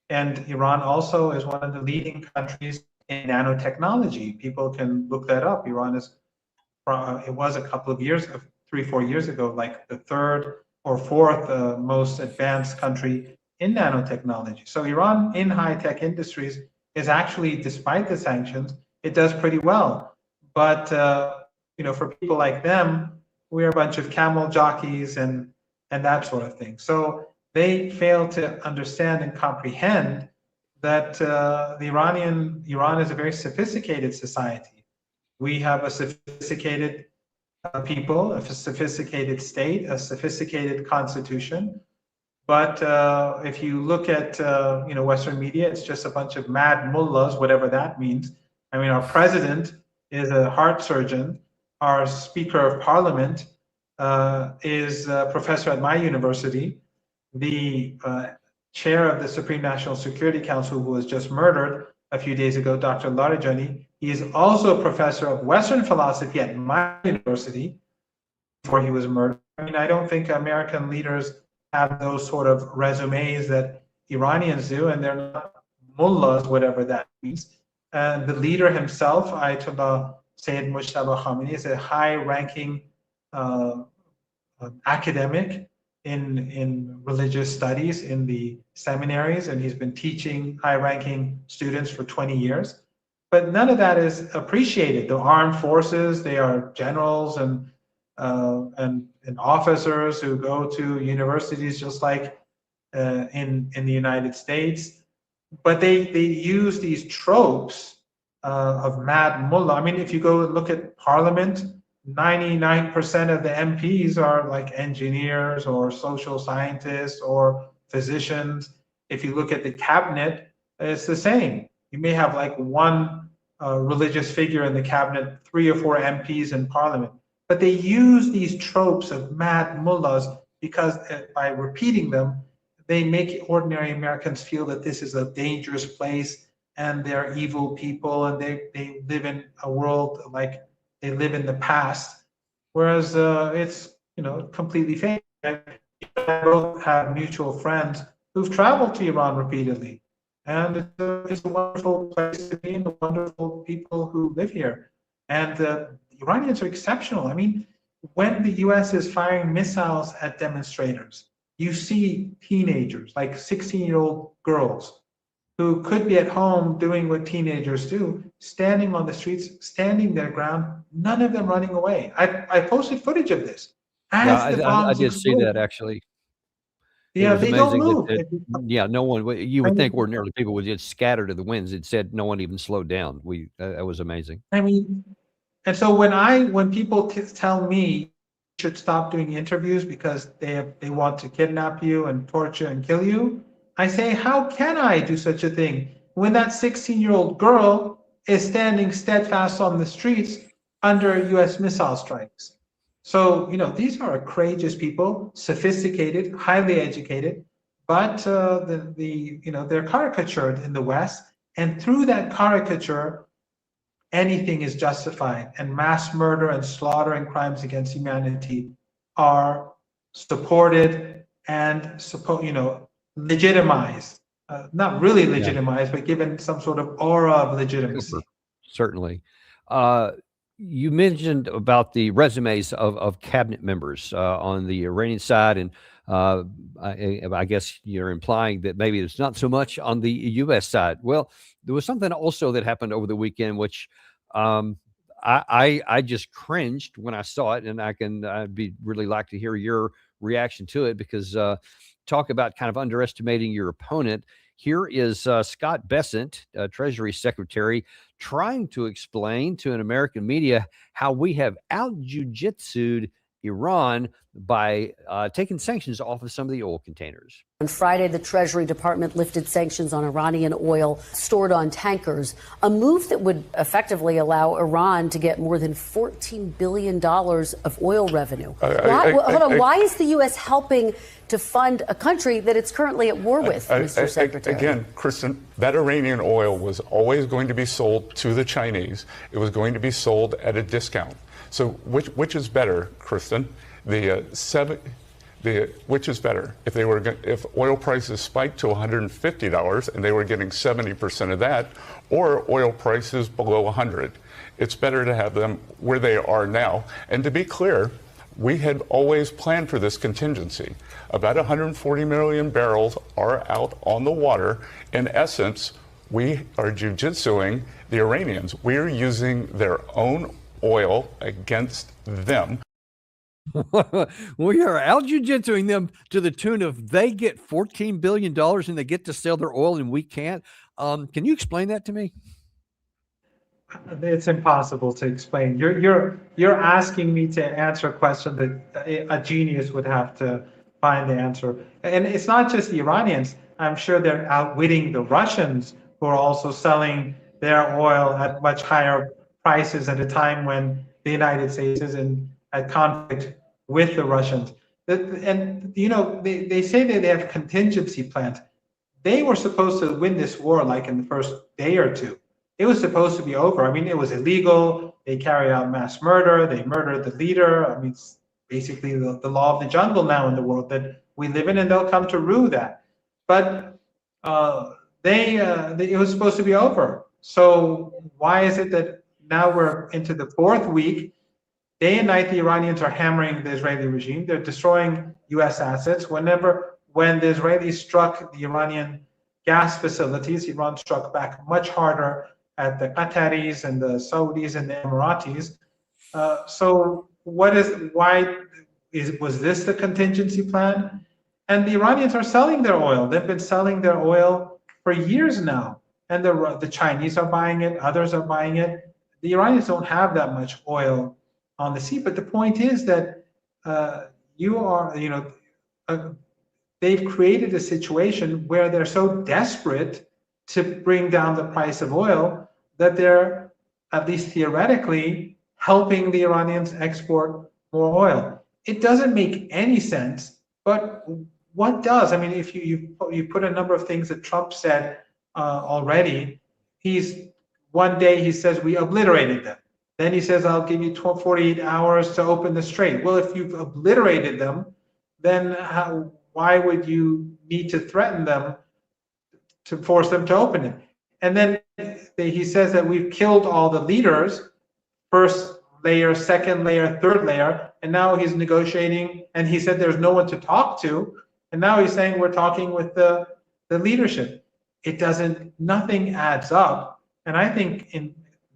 and Iran also is one of the leading countries in nanotechnology. People can look that up. Iran is, it was a couple of years, 3-4 years ago, like the third or fourth most advanced country in nanotechnology. So Iran in high-tech industries is actually, despite the sanctions, it does pretty well. But for people like them, we're a bunch of camel jockeys and that sort of thing. So they fail to understand and comprehend that Iran is a very sophisticated society. We have a sophisticated people, a sophisticated state, a sophisticated constitution. But if you look at Western media, it's just a bunch of mad mullahs, whatever that means. I mean, our president is a heart surgeon. Our Speaker of Parliament is a professor at my university. The chair of the Supreme National Security Council, who was just murdered a few days ago, Dr. Larijani, he is also a professor of Western philosophy at my university before he was murdered. I mean, I don't think American leaders have those sort of resumes that Iranians do, and they're not mullahs, whatever that means. And the leader himself, Ayatollah Sayyid Mujtaba Khamenei, is a high-ranking academic in religious studies in the seminaries, and he's been teaching high-ranking students for 20 years. But none of that is appreciated. The armed forces, they are generals and officers who go to universities just like in the United States. But they use these tropes of mad mullah. I mean, if you go look at Parliament, 99% of the MPs are like engineers or social scientists or physicians. If you look at the cabinet, it's the same. You may have like one religious figure in the cabinet, 3 or 4 MPs in Parliament. But they use these tropes of mad mullahs because by repeating them, they make ordinary Americans feel that this is a dangerous place and they're evil people and they live in a world like they live in the past, whereas it's completely fake. I both have mutual friends who've traveled to Iran repeatedly, and it's a wonderful place to be, and wonderful people who live here. And the Iranians are exceptional. I mean, when the U.S. is firing missiles at demonstrators, you see teenagers, like 16-year-old girls, who could be at home doing what teenagers do, standing on the streets, standing their ground, none of them running away. I posted footage of this. Yeah, I did see that, actually. Yeah, was they don't amazing move. yeah, no one, you I would think mean, ordinarily people would just scatter to the winds. It said no one even slowed down. That was amazing. I mean, and so when people tell me you should stop doing interviews because they want to kidnap you and torture and kill you, I say, how can I do such a thing when that 16-year-old girl is standing steadfast on the streets under U.S. missile strikes? So, these are courageous people, sophisticated, highly educated, but they're caricatured in the West, and through that caricature, anything is justified, and mass murder and slaughter and crimes against humanity are supported and legitimized. Not really legitimized, but given some sort of aura of legitimacy. Certainly. You mentioned about the resumes of cabinet members on the Iranian side, and I guess you're implying that maybe it's not so much on the U.S. side. Well, there was something also that happened over the weekend, which I just cringed when I saw it, and I'd be really like to hear your reaction to it, because talk about kind of underestimating your opponent. Here is Scott Bessent, Treasury Secretary, trying to explain to an American media how we have out-jujitsued Iran by taking sanctions off of some of the oil containers. On Friday, the Treasury Department lifted sanctions on Iranian oil stored on tankers, a move that would effectively allow Iran to get more than $14 billion of oil revenue. Why is the U.S. helping to fund a country that it's currently at war with, Mr. Secretary? Again, Kristen, that Iranian oil was always going to be sold to the Chinese. It was going to be sold at a discount. So which is better, Kristen? Which is better? If oil prices spiked to $150 and they were getting 70% of that, or oil prices below 100, it's better to have them where they are now. And to be clear, we had always planned for this contingency. About 140 million barrels are out on the water. In essence, we are jujitsuing the Iranians. We are using their own oil against them. We are out jujitsuing them to the tune of they get $14 billion and they get to sell their oil and we can't. Can you explain that to me? It's impossible to explain. You're asking me to answer a question that a genius would have to find the answer. And it's not just the Iranians. I'm sure they're outwitting the Russians, who are also selling their oil at much higher prices at a time when the United States is at conflict with the Russians. And they say that they have contingency plans. They were supposed to win this war like in the first day or two. It was supposed to be over. I mean, it was illegal. They carry out mass murder. They murdered the leader. I mean, it's basically the law of the jungle now in the world that we live in, and they'll come to rue that. But it was supposed to be over. So why is it that now we're into the fourth week? Day and night, the Iranians are hammering the Israeli regime. They're destroying U.S. assets. When the Israelis struck the Iranian gas facilities, Iran struck back much harder at the Qataris and the Saudis and the Emiratis. So was this the contingency plan? And the Iranians are selling their oil. They've been selling their oil for years now. And the Chinese are buying it. Others are buying it. The Iranians don't have that much oil on the sea. But the point is that they've created a situation where they're so desperate to bring down the price of oil that they're, at least theoretically, helping the Iranians export more oil. It doesn't make any sense, but what does? I mean, if you put a number of things that Trump said already, one day he says we obliterated them. Then he says, I'll give you 48 hours to open the strait. Well, if you've obliterated them, then why would you need to threaten them to force them to open it? And then he says that we've killed all the leaders, first layer, second layer, third layer, and now he's negotiating, and he said there's no one to talk to, and now he's saying we're talking with the leadership. Nothing adds up. And I think in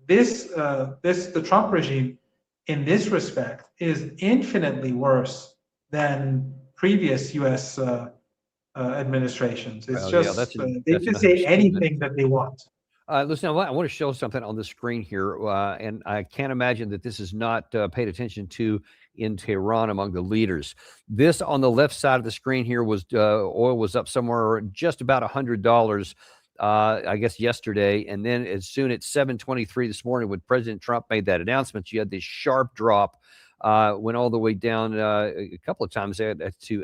the Trump regime, in this respect, is infinitely worse than previous U.S. administrations. It's Well, yeah, just they that's can an say understatement. anything that they want. Listen, I want to show something on the screen here, and I can't imagine that this is not paid attention to in Tehran among the leaders. This on the left side of the screen here was oil was up somewhere just about $100, I guess yesterday, and then as soon as 7:23 this morning, when President Trump made that announcement, you had this sharp drop. Went all the way down a couple of times to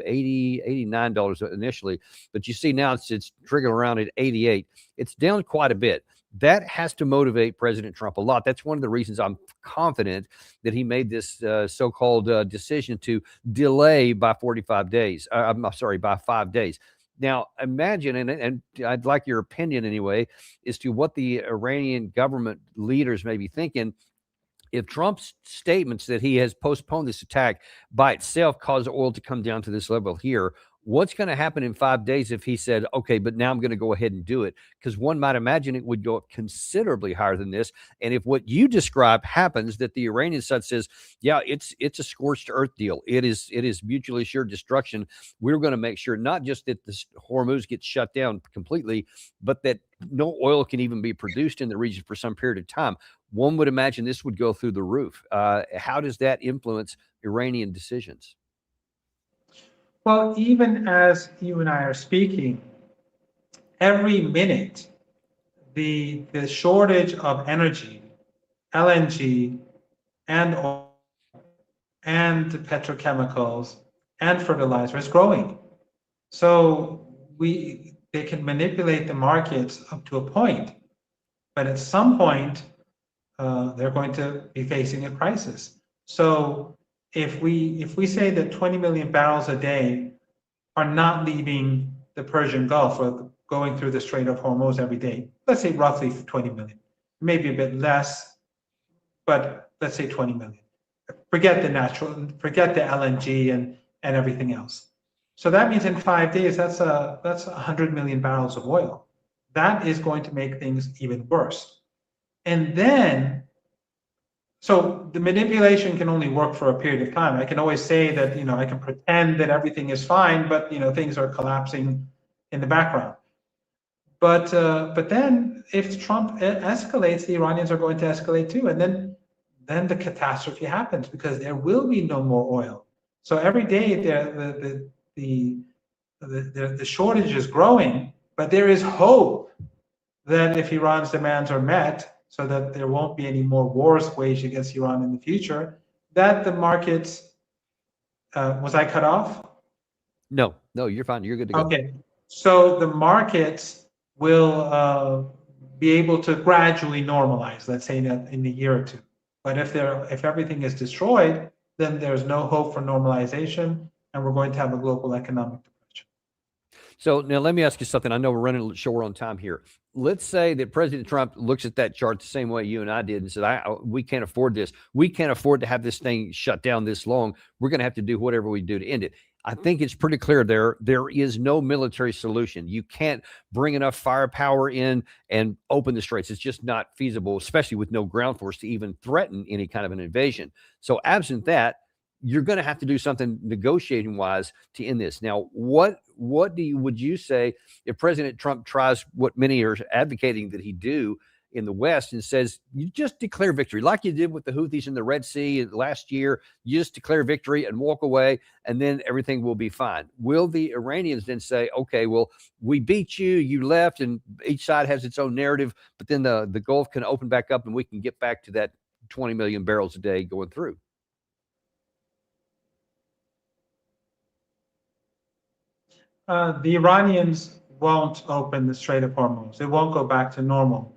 $89 initially, but you see now it's trickling around at 88. It's down quite a bit. That has to motivate President Trump a lot. That's one of the reasons I'm confident that he made this so-called decision to delay by 45 days. I'm sorry, by 5 days. Now, imagine, and I'd like your opinion anyway, as to what the Iranian government leaders may be thinking. If Trump's statements that he has postponed this attack by itself caused oil to come down to this level here, what's going to happen in 5 days if he said, okay, but now I'm going to go ahead and do it? Because one might imagine it would go up considerably higher than this. And if what you describe happens, that the Iranian side says, yeah, it's a scorched earth deal. It is mutually assured destruction. We're going to make sure not just that this Hormuz gets shut down completely, but that no oil can even be produced in the region for some period of time. One would imagine this would go through the roof. How does that influence Iranian decisions? Well, even as you and I are speaking, every minute, the shortage of energy, LNG, and oil, and petrochemicals, and fertilizer is growing. So they can manipulate the markets up to a point, but at some point, they're going to be facing a crisis. So if we say that 20 million barrels a day are not leaving the Persian Gulf or going through the Strait of Hormuz every day, let's say roughly 20 million, maybe a bit less, but let's say 20 million. Forget the LNG and everything else. So that means in 5 days, that's 100 million barrels of oil. That is going to make things even worse. And then, so the manipulation can only work for a period of time. I can always say that, I can pretend that everything is fine, but, things are collapsing in the background. But then if Trump escalates, the Iranians are going to escalate too. And then the catastrophe happens because there will be no more oil. So every day the shortage is growing, but there is hope that if Iran's demands are met, so that there won't be any more wars waged against Iran in the future, that the markets, was I cut off? No, you're fine. You're good to go. Okay, so the markets will be able to gradually normalize, let's say in a year or two. But if everything is destroyed, then there's no hope for normalization, and we're going to have a global economic depression. So now let me ask you something. I know we're running short on time here. Let's say that President Trump looks at that chart the same way you and I did and said, we can't afford this. We can't afford to have this thing shut down this long. We're going to have to do whatever we do to end it. I think it's pretty clear there is no military solution. You can't bring enough firepower in and open the straits. It's just not feasible, especially with no ground force to even threaten any kind of an invasion. So absent that, you're going to have to do something negotiating wise to end this. Now, what would you say if President Trump tries what many are advocating that he do in the West and says, you just declare victory like you did with the Houthis in the Red Sea last year, you just declare victory and walk away and then everything will be fine? Will the Iranians then say, okay, well, we beat you, you left, and each side has its own narrative, but then the Gulf can open back up and we can get back to that 20 million barrels a day going through? The Iranians won't open the Strait of Hormuz. It won't go back to normal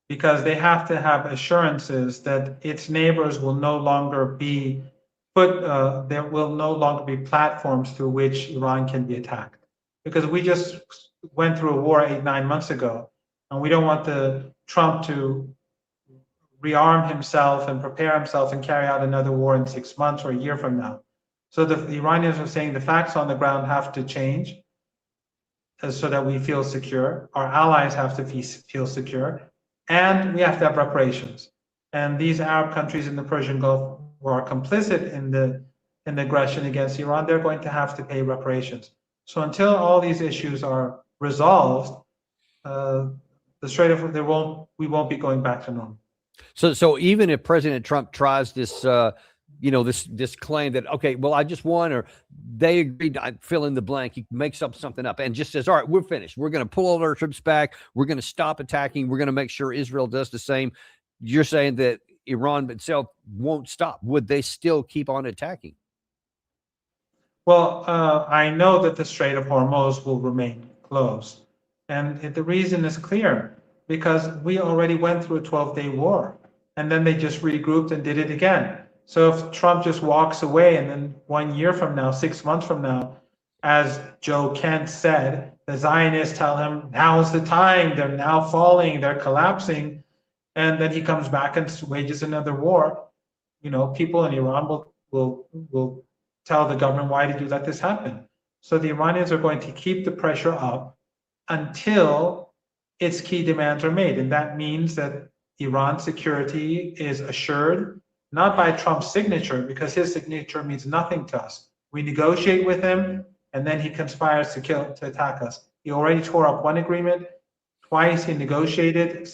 because they have to have assurances that its neighbors will no longer be there will no longer be platforms through which Iran can be attacked. Because we just went through a war 8-9 months ago, and we don't want Trump to rearm himself and prepare himself and carry out another war in 6 months or a year from now. So the Iranians are saying the facts on the ground have to change so that we feel secure. Our allies have to feel secure, and we have to have reparations. And these Arab countries in the Persian Gulf who are complicit in the aggression against Iran, they're going to have to pay reparations. So until all these issues are resolved, the Strait of we won't be going back to normal. So even if President Trump tries this, this claim that, okay, well, I just won, or they agreed, I fill in the blank, he makes up something up and just says, all right, we're finished. We're going to pull all our troops back. We're going to stop attacking. We're going to make sure Israel does the same. You're saying that Iran itself won't stop. Would they still keep on attacking? Well, I know that the Strait of Hormuz will remain closed. And the reason is clear, because we already went through a 12-day war, and then they just regrouped and did it again. So if Trump just walks away, and then 1 year from now, 6 months from now, as Joe Kent said, the Zionists tell him, now's the time, they're now falling, they're collapsing, and then he comes back and wages another war, people in Iran will tell the government, why did you let this happen? So the Iranians are going to keep the pressure up until its key demands are made. And that means that Iran's security is assured, not by Trump's signature, because his signature means nothing to us. We negotiate with him, and then he conspires to attack us. He already tore up one agreement. Twice he negotiated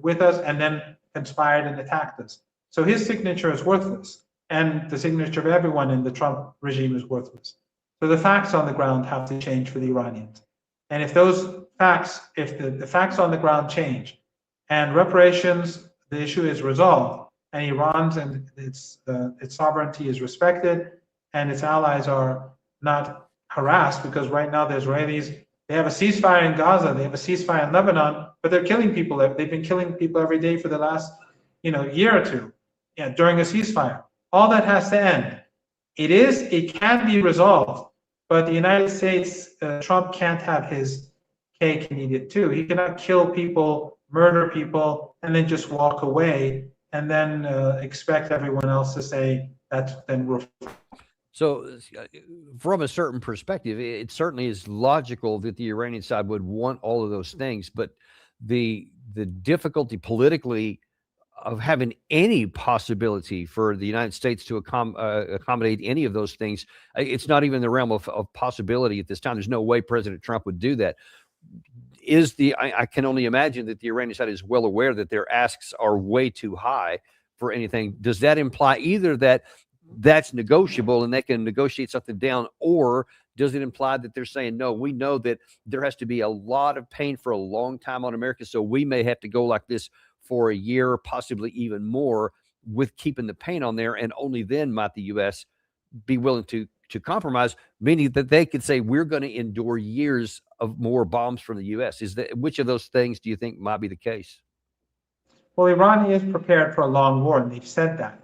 with us and then conspired and attacked us. So his signature is worthless, and the signature of everyone in the Trump regime is worthless. So the facts on the ground have to change for the Iranians. And if those facts, if the facts on the ground change, and reparations, the issue is resolved, and Iran's and its sovereignty is respected, and its allies are not harassed, because right now the Israelis, they have a ceasefire in Gaza, they have a ceasefire in Lebanon, but they're killing people. They've been killing people every day for the last, year or two, during a ceasefire. All that has to end. It can be resolved, but the United States, Trump can't have his cake and eat it too. He cannot kill people, murder people, and then just walk away, and then expect everyone else to say that then we're. So from a certain perspective, it certainly is logical that the Iranian side would want all of those things, but the difficulty politically of having any possibility for the United States to accommodate any of those things, it's not even in the realm of possibility at this time. There's no way President Trump would do that. I can only imagine that the Iranian side is well aware that their asks are way too high for anything. Does that imply either that that's negotiable and they can negotiate something down, or does it imply that they're saying, no, we know that there has to be a lot of pain for a long time on America, so we may have to go like this for a year, possibly even more, with keeping the pain on there, and only then might the U.S. be willing to compromise, meaning that they could say, we're going to endure years of more bombs from the U.S. Which of those things do you think might be the case? Well, Iran is prepared for a long war, and they've said that.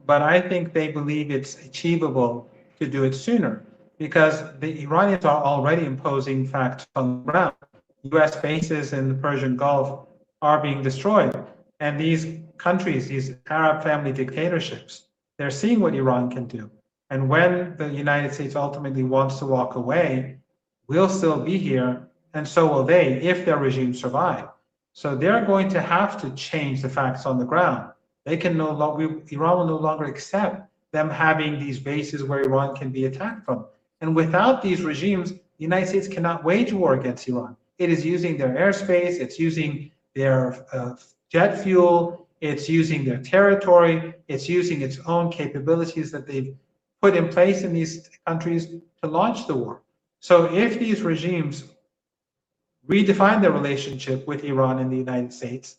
But I think they believe it's achievable to do it sooner, because the Iranians are already imposing facts on the ground. U.S. bases in the Persian Gulf are being destroyed. And these countries, these Arab family dictatorships, they're seeing what Iran can do. And when the United States ultimately wants to walk away, we'll still be here, and so will they, if their regime survive. So they're going to have to change the facts on the ground. They can no longer, Iran will no longer accept them having these bases where Iran can be attacked from. And without these regimes, the United States cannot wage war against Iran. It is using their airspace, it's using their jet fuel, it's using their territory, it's using its own capabilities that they've put in place in these countries to launch the war. So if these regimes redefine their relationship with Iran and the United States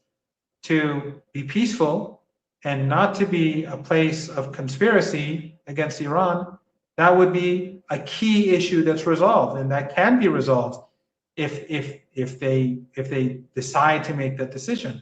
to be peaceful and not to be a place of conspiracy against Iran, that would be a key issue that's resolved, and that can be resolved if they decide to make that decision.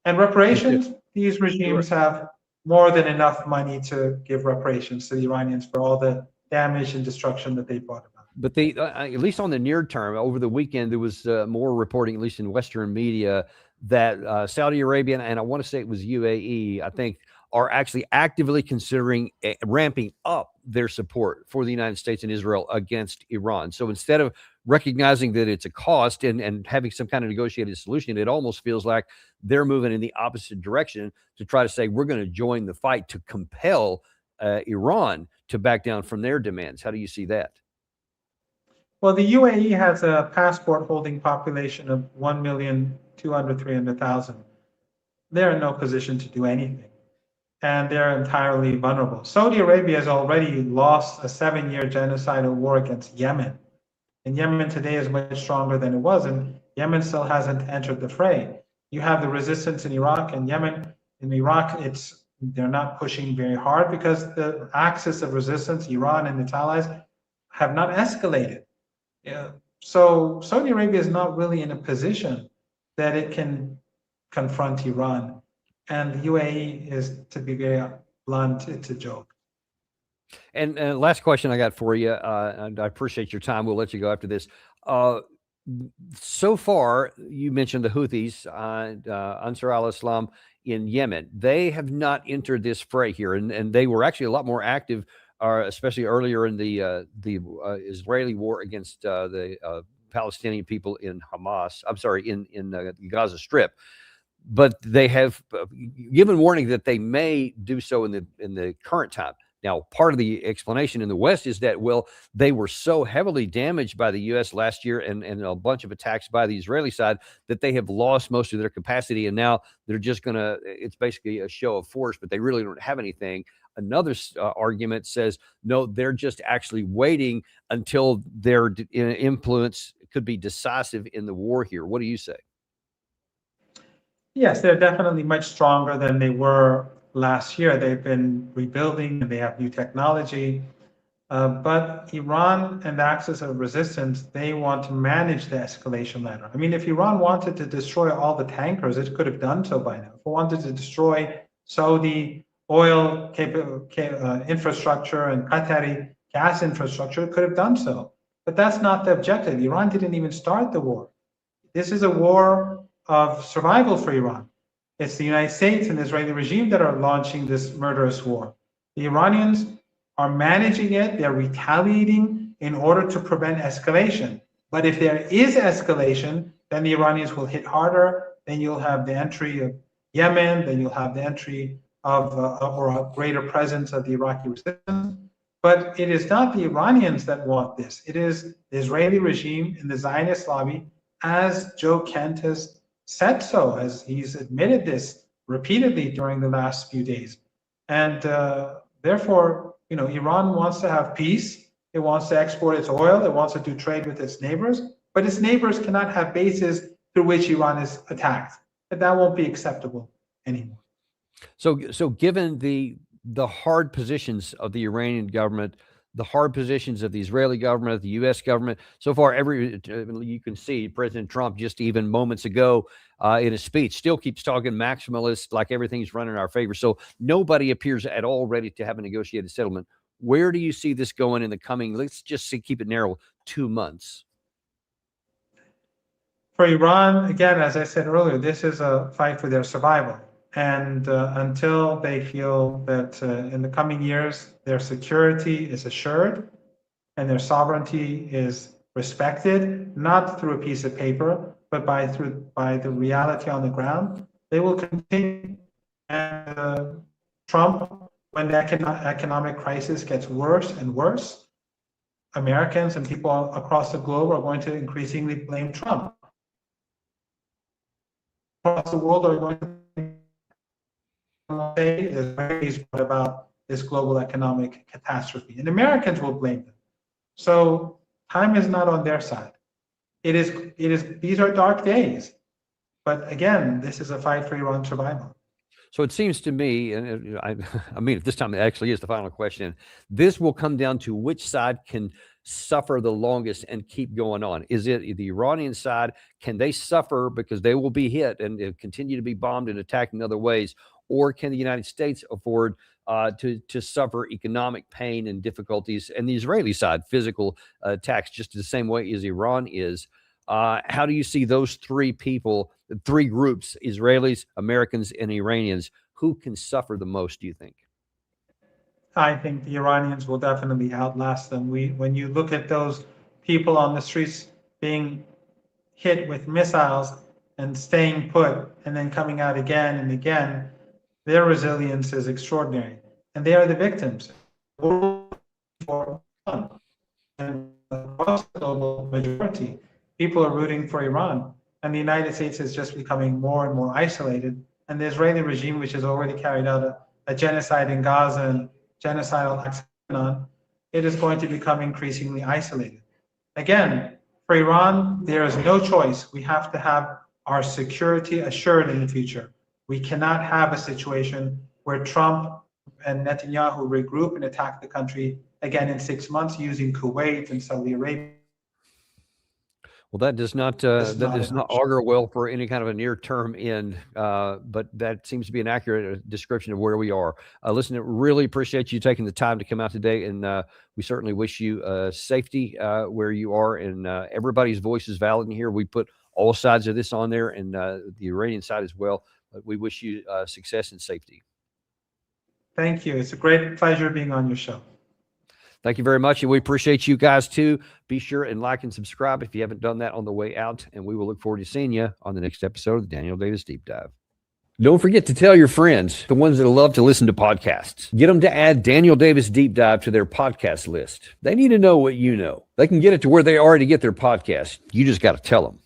And reparations, these regimes have more than enough money to give reparations to the Iranians for all the damage and destruction that they brought about. But they, at least on the near term, over the weekend, there was more reporting, at least in Western media, that Saudi Arabia, and I want to say it was UAE, I think, are actually actively considering ramping up their support for the United States and Israel against Iran. So instead of recognizing that it's a cost and having some kind of negotiated solution, it almost feels like they're moving in the opposite direction to try to say, we're going to join the fight to compel Iran to back down from their demands. How do you see that? Well, the UAE has a passport holding population of 1,200,000-300,000. They're in no position to do anything, and they're entirely vulnerable. Saudi Arabia has already lost a 7-year genocidal war against Yemen. And Yemen today is much stronger than it was, and Yemen still hasn't entered the fray. You have the resistance in Iraq and Yemen. In Iraq, they're not pushing very hard because the axis of resistance, Iran and its allies, have not escalated. Yeah. So Saudi Arabia is not really in a position that it can confront Iran. And the UAE is, to be very blunt, it's a joke. And last question I got for you, and I appreciate your time. We'll let you go after this. So far, you mentioned the Houthis, Ansar al-Islam in Yemen. They have not entered this fray here, and they were actually a lot more active, especially earlier in the Israeli war against the Palestinian people in Hamas. I'm sorry, in the Gaza Strip. But they have given warning that they may do so in the current time. Now, part of the explanation in the West is that, well, they were so heavily damaged by the U.S. last year and a bunch of attacks by the Israeli side that they have lost most of their capacity. And now they're just going to, it's basically a show of force, but they really don't have anything. Another argument says, no, they're just actually waiting until their influence could be decisive in the war here. What do you say? Yes, they're definitely much stronger than they were last year. They've been rebuilding and they have new technology. But Iran and the axis of resistance, they want to manage the escalation ladder. I mean, if Iran wanted to destroy all the tankers, it could have done so by now. If it wanted to destroy Saudi oil infrastructure and Qatari gas infrastructure, it could have done so. But that's not the objective. Iran didn't even start the war. This is a war of survival for Iran. It's the United States and the Israeli regime that are launching this murderous war. The Iranians are managing it. They're retaliating in order to prevent escalation. But if there is escalation, then the Iranians will hit harder. Then you'll have the entry of Yemen. Then you'll have the entry of or a greater presence of the Iraqi resistance. But it is not the Iranians that want this. It is the Israeli regime and the Zionist lobby, as Joe Kent has said so, as he's admitted this repeatedly during the last few days. And therefore, Iran wants to have peace. It wants to export its oil. It wants to do trade with its neighbors. But its neighbors cannot have bases through which Iran is attacked. But that won't be acceptable anymore. So given the hard positions of the Iranian government, the hard positions of the Israeli government, the U.S. government. So far, you can see President Trump just even moments ago in his speech still keeps talking maximalist, like everything's running in our favor. So nobody appears at all ready to have a negotiated settlement. Where do you see this going in the coming, let's just keep it narrow, 2 months? For Iran, again, as I said earlier, this is a fight for their survival. And until they feel that in the coming years, their security is assured and their sovereignty is respected, not through a piece of paper, but by the reality on the ground, they will continue. And Trump, when the economic crisis gets worse and worse, Americans and people across the globe are going to increasingly blame Trump. Across the world are going to say is what about this global economic catastrophe, and Americans will blame them. So time is not on their side. It is. These are dark days, but again, this is a fight for Iran's survival. So it seems to me, and I mean, if this time it actually is the final question, this will come down to which side can suffer the longest and keep going on. Is it the Iranian side? Can they suffer because they will be hit and continue to be bombed and attacked in other ways? Or can the United States afford to suffer economic pain and difficulties, and the Israeli side, physical attacks, just the same way as Iran is? How do you see those three groups, Israelis, Americans, and Iranians, who can suffer the most, do you think? I think the Iranians will definitely outlast them. When you look at those people on the streets being hit with missiles and staying put and then coming out again and again, their resilience is extraordinary. And they are the victims. And across the global majority, people are rooting for Iran. And the United States is just becoming more and more isolated. And the Israeli regime, which has already carried out a genocide in Gaza and genocidal acts in Lebanon, it is going to become increasingly isolated. Again, for Iran, there is no choice. We have to have our security assured in the future. We cannot have a situation where Trump and Netanyahu regroup and attack the country again in 6 months using Kuwait and Saudi Arabia. Well, that does not augur well for any kind of a near-term end, but that seems to be an accurate description of where we are. Listen, I really appreciate you taking the time to come out today, and we certainly wish you safety where you are, and everybody's voice is valid in here. We put all sides of this on there, and the Iranian side as well. But we wish you success and safety. Thank you. It's a great pleasure being on your show. Thank you very much, and we appreciate you guys too. Be sure and like and subscribe if you haven't done that on the way out, and we will look forward to seeing you on the next episode of the Daniel Davis Deep Dive. Don't forget to tell your friends, the ones that love to listen to podcasts. Get them to add Daniel Davis Deep Dive to their podcast list. They need to know what you know. They can get it to where they already get their podcast. You just got to tell them.